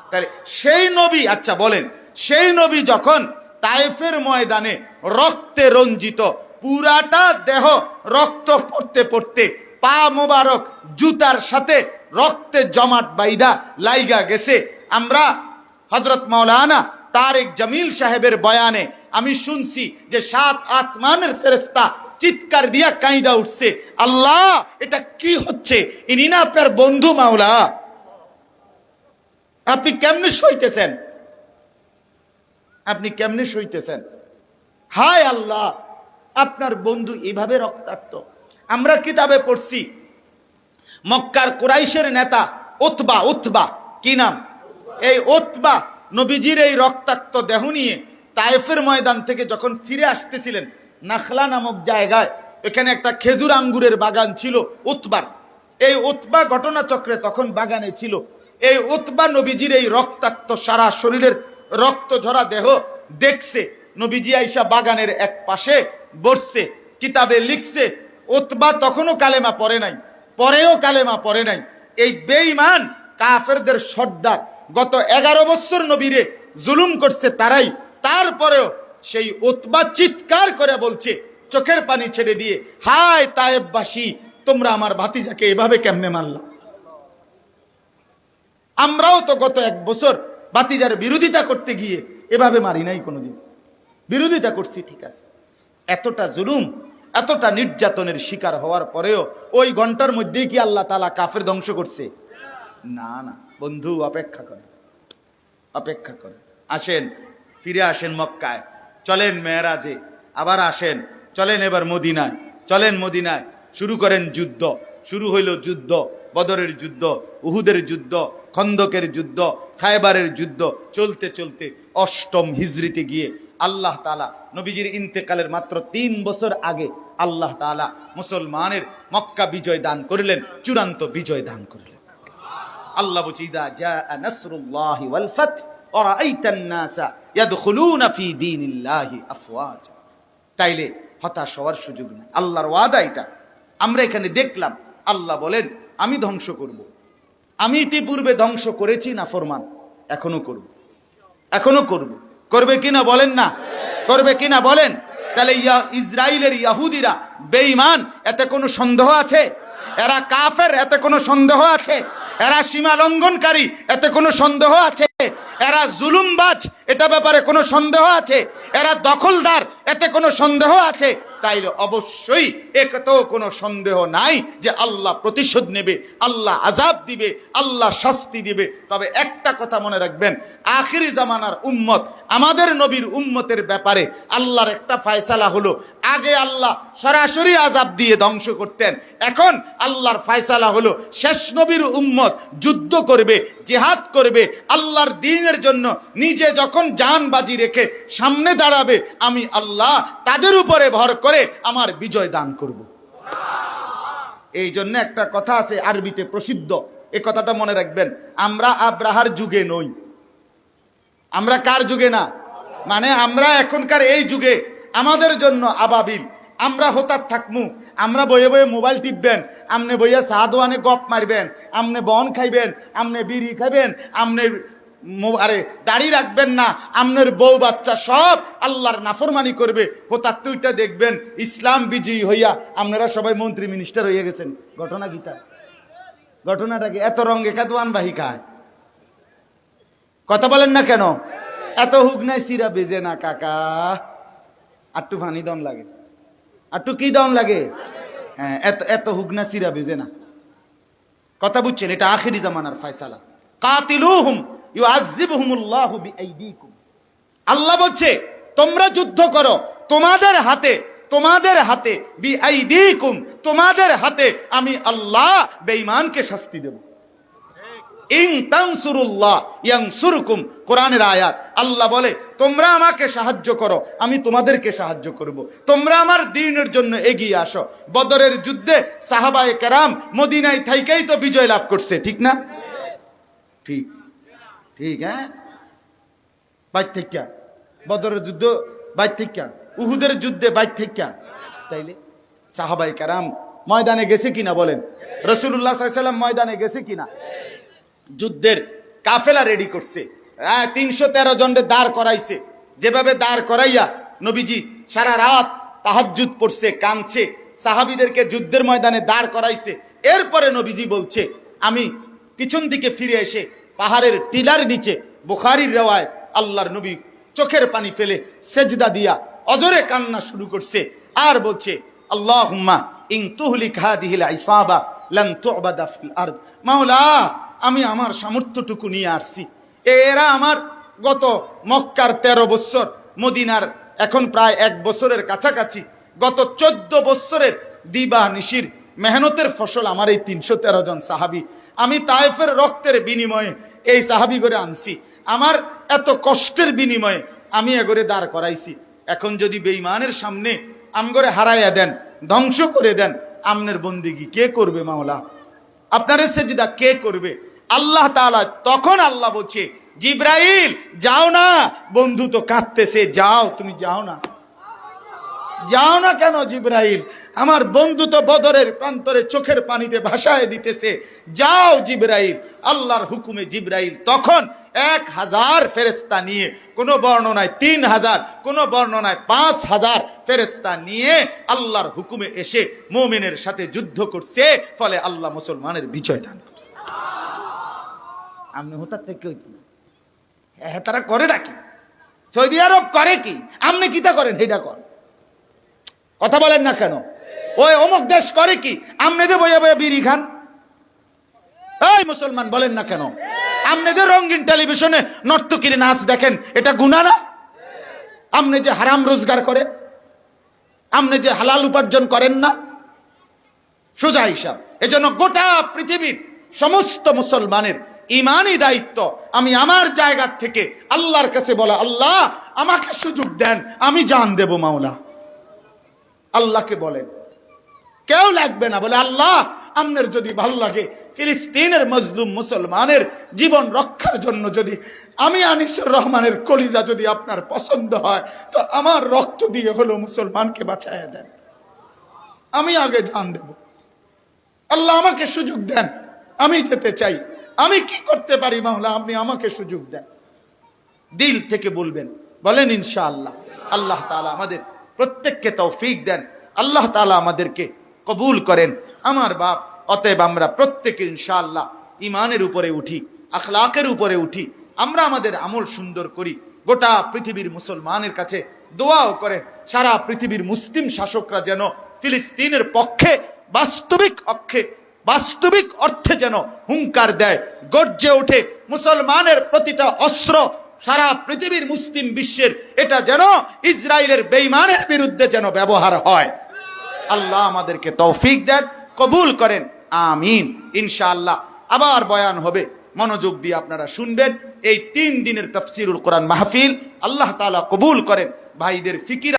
তাহলে সেই নবী, আচ্ছা বলেন, সেই নবী যখন তায়েফের ময়দানে রক্তে রঞ্জিত, পুরাটা দেহ রক্ত পড়তে পড়তে পা মোবারক জুতার সাথে রক্তে জমাট বাইদা লাইগা গেছে, আমরা হযরত মাওলানা তারেক জামিল সাহেবের বয়ানে আমি শুনছি যে 7 আসমানের ফেরেশতা চিৎকার দিয়া কাঁইদা উঠছে, আল্লাহ এটা কি হচ্ছে, ইনি না আপনার বন্ধু মাওলা, আপনি কেমনে সইতেছেন, আপনি কেমনে সইতেছেন? হায় আল্লাহ, আপনার বন্ধু এভাবে রক্তাক্ত। আমরা কিতাবে পড়ছি মক্কার কুরাইশের নেতা উতবা, কি নাম? এই উতবা নবীজির এই রক্তাক্ত দেহ নিয়ে তায়েফের ময়দান থেকে যখন ফিরে আসতেছিলেন, নাখলা নামক জায়গায়, এখানে একটা খেজুর আঙ্গুরের বাগান ছিল উতবার। এই উতবা ঘটনাচক্রে তখন বাগানে ছিল। এই উতবা নবীজির এই রক্তাক্ত সারা শরীরের রক্ত ঝরা দেহ দেখছে। নবীজি আইসা বাগানের এক পাশে বসছে, কিতাবে লিখছে উতবা তখনও কালেমা পড়ে নাই, পরেও কালেমা পড়ে নাই। এই বেঈমান কাফেরদের সর্দার গত 11 বছর নবীরে জুলুম করছে তারাই, তারপরেও সেই উতবা চিৎকার করে বলছে চোখের পানি ছেড়ে দিয়ে, হায় তায়েববাসী, তোমরা আমার ভাতিজাকে এভাবে কেমনে মারলা? আমরাও তো গত 1 বছর ভাতিজার বিরোধিতা করতে গিয়ে এভাবে মারি নাই কোনোদিন, বিরোধিতা করছি ঠিক আছে। এতটা জুলুম, এতটা নির্যাতনের শিকার হওয়ার পরেও ওই ঘন্টার মধ্যেই কি আল্লাহ তাআলা কাফের ধ্বংস করছে? না না বন্ধু, অপেক্ষা করেন, অপেক্ষা করেন। আসেন, ফিরে আসেন মক্কায়, চলেন মেরাজে, আবার আসেন, চলেন এবার মদিনায়, চলেন মদিনায়, শুরু করেন যুদ্ধ। শুরু হইল যুদ্ধ, বদরের যুদ্ধ, উহুদের যুদ্ধ, খন্দকের যুদ্ধ, খায়বারের যুদ্ধ। চলতে চলতে 8ম হিজরিতে গিয়ে আল্লাহ তাআলা নবীজির ইন্তেকালের মাত্র 3 বছর আগে আল্লাহ তাআলা মুসলমানের মক্কা বিজয় দান করলেন, চূড়ান্ত বিজয় দান করলেন। আল্লাহ বলছে ইযা জাআ নাসরুল্লাহি ওয়াল ফাত ওয়া রাআইতান নাসা ইয়াদখুলুনা ফি দীনিল্লাহি আফওয়াজা। তাইলে হতাশ হওয়ার সুযোগ নেই, আল্লাহর ওয়াদা এটা। আমরা এখানে দেখলাম আল্লাহ বলেন আমি ধ্বংস করব। আমি ইতিপূর্বে ধ্বংস করেছি নাফরমান, এখনো করব, এখনো করব। করবে কিনা বলেন না? করবে কিনা বলেন? তাহলে ইসরায়েলের ইহুদিরা বেঈমান, এতে কোনো সন্দেহ আছে? এরা কাফের, এতে কোনো সন্দেহ আছে? এরা সীমা লঙ্ঘনকারী, এতে কোনো সন্দেহ আছে? এরা জুলুমবাজ, এটা ব্যাপারে কোনো সন্দেহ আছে? এরা দখলদার, এতে কোনো সন্দেহ আছে? তাইলে অবশ্যই একতেও কোনো সন্দেহ নাই যে আল্লাহ প্রতিশোধ নেবে, আল্লাহ আযাব দিবে, আল্লাহ শাস্তি দিবে। তবে একটা কথা মনে রাখবেন, আখিরি জামানার উম্মত, আমাদের নবীর উম্মতের ব্যাপারে আল্লাহর একটা ফয়সালা হলো, আগে আল্লাহ সরাসরি আযাব দিয়ে ধ্বংস করতেন, এখন আল্লাহর ফয়সালা হলো শেষ নবীর উম্মত যুদ্ধ করবে, জিহাদ করবে, আল্লাহর দ্বীনের জন্য নিজে যখন জান বাজি রেখে সামনে দাঁড়াবে, আমি আল্লাহ তাদের উপরে ভর করে আমার বিজয় দান করব। এই জন্য একটা কথা আছে আরবিতে প্রসিদ্ধ, এই কথাটা মনে রাখবেন, আমরা আব্রাহার যুগে নই। আমরা কার যুগে না? মানে আমরা এখনকার এই যুগে আমাদের জন্য আবাবিল, আমরা হতার থাকমু, আমরা বয়ে বয়ে মোবাইল টিপবেন, আমনে বইয়া চা দোয়ানে গপ মারবেন, আমনে বন খাইবেন, আমনে বিড়ি খাইবেন, আমনে আরে দাড়ি রাখবেন না, আমনের বউ বাচ্চা সব আল্লাহর নাফরমানি করবে। হঠাৎ তুইটা দেখবেন ইসলাম বিজয়ী হইয়া আপনারা সবাই মন্ত্রী মিনিস্টার হয়ে গেছেন। ঘটনা গীতা ঘটনাটা কি? এত রঙে কাদওয়ান বাহি খায়, কথা বলেন না কেন? এত হুক নাই সিরা বেজে না কাকা, আটটু পানি দম লাগে, আটটু কি দম লাগে? হ্যাঁ, এত এত হুক না সিরা বেজে না। কথা বুঝছেন? এটা আখিরি জামানার ফয়সালা। কাতিলুহুম ইউআযিবুহুমুল্লাহু বিআইদিকুম। আল্লাহ বলছে তোমরা যুদ্ধ করো তোমাদের হাতে, তোমাদের হাতে, বিআইদিকুম, তোমাদের হাতে আমি আল্লাহ বেঈমানকে শাস্তি দেব। ইন তানসুরুল্লাহ ইয়ানসুরকুম, কোরআনের আয়াত। আল্লাহ বলে তোমরা আমাকে সাহায্য করো, আমি তোমাদেরকে সাহায্য করব। তোমরা আমার দ্বীনের জন্য এগিয়ে আসো। বদরের যুদ্ধে সাহাবায়ে কেরাম মদিনায় থাইকাই তো বিজয় লাভ করছে, ঠিক না? ঠিক ঠিক। হ্যাঁ, বাইর থেকে বদরের যুদ্ধ, বাইর থেকে উহুদের যুদ্ধে, বাইর থেকে। তাইলে সাহাবায়ে কেরাম ময়দানে গেছে কিনা বলেন? রাসূলুল্লাহ সাল্লাল্লাহু আলাইহি ওয়াসাল্লাম ময়দানে গেছে কিনা? যুদ্ধের কাফেলা রেডি করছে, 313 জনের দাঁড় করাইছে। যেভাবে দাঁড় করাইয়া নবীজি সারা রাত তাহাজ্জুদ পড়ছে, কাঁদছে, সাহাবীদেরকে যুদ্ধের ময়দানে দাঁড় করাইছে। এরপরে নবীজি বলছে, আমি পিছন দিকে ফিরে এসে পাহাড়ের টিলার নিচে, বুখারীর রিওয়ায়াত, আল্লাহর নবী চোখের পানি ফেলে সেজদা দিয়া অজরে কান্না শুরু করছে আর বলছে, আল্লাহুম্মা ইন তুহলিক হাদিহিল ইসাবা লান তু'বাদা ফিল আরদ। মাওলা, আমি আমার সামর্থ্যটুকু নিয়ে আসছি। এরা আমার গত মক্কার 13 বছর, মদিনার এখন প্রায় 1 বছরের কাছাকাছি, গত 14 বছরের দিবা নিশির মেহনতের ফসল আমার এই 313 জন সাহাবী। আমি তায়েফের রক্তের বিনিময়ে এই সাহাবী করে আনছি, আমার এত কষ্টের বিনিময়ে আমি এগরে দাঁড় করাইছি। এখন যদি বেঈমানের সামনে আমগরে হারাইয়া দেন, ধ্বংস করে দেন, আমনের বন্দিগি কে করবে মাওলা? আপনার সেজদা কে করবে? আল্লাহ তাআলা। তখন আল্লাহ বলছে, জিবরাইল যাও না, বন্ধু তো কাঁদতেছে, যাও, তুমি যাও না। যাও না কেন জিবরাইল? আমার বন্ধু তো বদরের প্রান্তরে চোখের পানিতে ভাসায় দিতেছে, যাও জিবরাইল। আল্লাহর হুকুমে জিবরাইল তখন 1000 ফেরেশতা নিয়ে, কোন বর্ণনায় 3000, কোন বর্ণনায় 5000 ফেরেশতা নিয়ে আল্লাহর হুকুমে এসে মুমিনের সাথে যুদ্ধ করছে। ফলে আল্লাহ মুসলমানের বিজয় দান করছে। আপনি হঠাৎ থেকে হইতো না, হ্যাঁ তারা করে নাকি? সৌদি আরব করে কি? আপনি কিতা করেন সেইটা কর, কথা বলেন না কেন? ওই অমুক দেশ করে কি? আপনি যে বইয়া বইয়া বিড়ি খান, এই মুসলমান বলেন না কেন? আপনি যে রঙিন টেলিভিশনে নর্তকীর নাচ দেখেন, এটা গুনাহ না? আপনি যে হারাম রোজগার করেন, আপনি যে হালাল উপার্জন করেন না, সোজা হিসাব। এজন্য গোটা পৃথিবীর সমস্ত মুসলমানের ইমানি দায়িত্ব, আমি আমার জায়গা থেকে আল্লাহর কাছে বলা, আল্লাহ আমাকে সুযোগ দেন, আমি জান দেব মাওলা। আল্লাহকে বলেন, কেউ লাগবে না, বলে আল্লাহ আপনার যদি ভালো লাগে ফিলিস্তিনের মজলুম মুসলমানের জীবন রক্ষার জন্য যদি আমি আনিসুর রহমানের কলিজা যদি আপনার পছন্দ হয়, তো আমার রক্ত দিয়ে হলো মুসলমানকে বাঁচায় দেন, আমি আগে জান দেব। আল্লাহ আমাকে সুযোগ দেন, আমি যেতে চাই, আমি কি করতে পারি মাওলা, আপনি আমাকে সুযোগ দেন। দিল থেকে বলবেন, বলেন ইনশাআল্লাহ। আল্লাহ তাআলা আমাদের প্রত্যেককে তৌফিক দেন, আল্লাহ তাআলা আমাদেরকে কবুল করেন। আমার বাপ, অতএব আমরা প্রত্যেকে ইনশাআল্লাহ ইমানের উপরে উঠি, আখলাকের উপরে উঠি, আমরা আমাদের আমল সুন্দর করি। গোটা পৃথিবীর মুসলমানের কাছে দোয়াও করেন, সারা পৃথিবীর মুসলিম শাসকরা যেন ফিলিস্তিনের পক্ষে বাস্তবিক অর্থে যেন হুঙ্কার দেয়, গর্জে ওঠে। মুসলমানের প্রতিটা অস্ত্র সারা পৃথিবীর মুসলিম বিশ্বের এটা যেন ইসরায়েলের বেঈমানের বিরুদ্ধে যেন ব্যবহার হয়। আল্লাহ আমাদেরকে তৌফিক দেন, কবুল করেন, আমিন। ইনশাআল্লাহ আবার বয়ান হবে, মনোযোগ দিয়ে আপনারা শুনবেন। এই 3 দিনের তাফসীরুল কোরআন মাহফিল আল্লাহ তাআলা কবুল করেন। ভাইদের ফিকির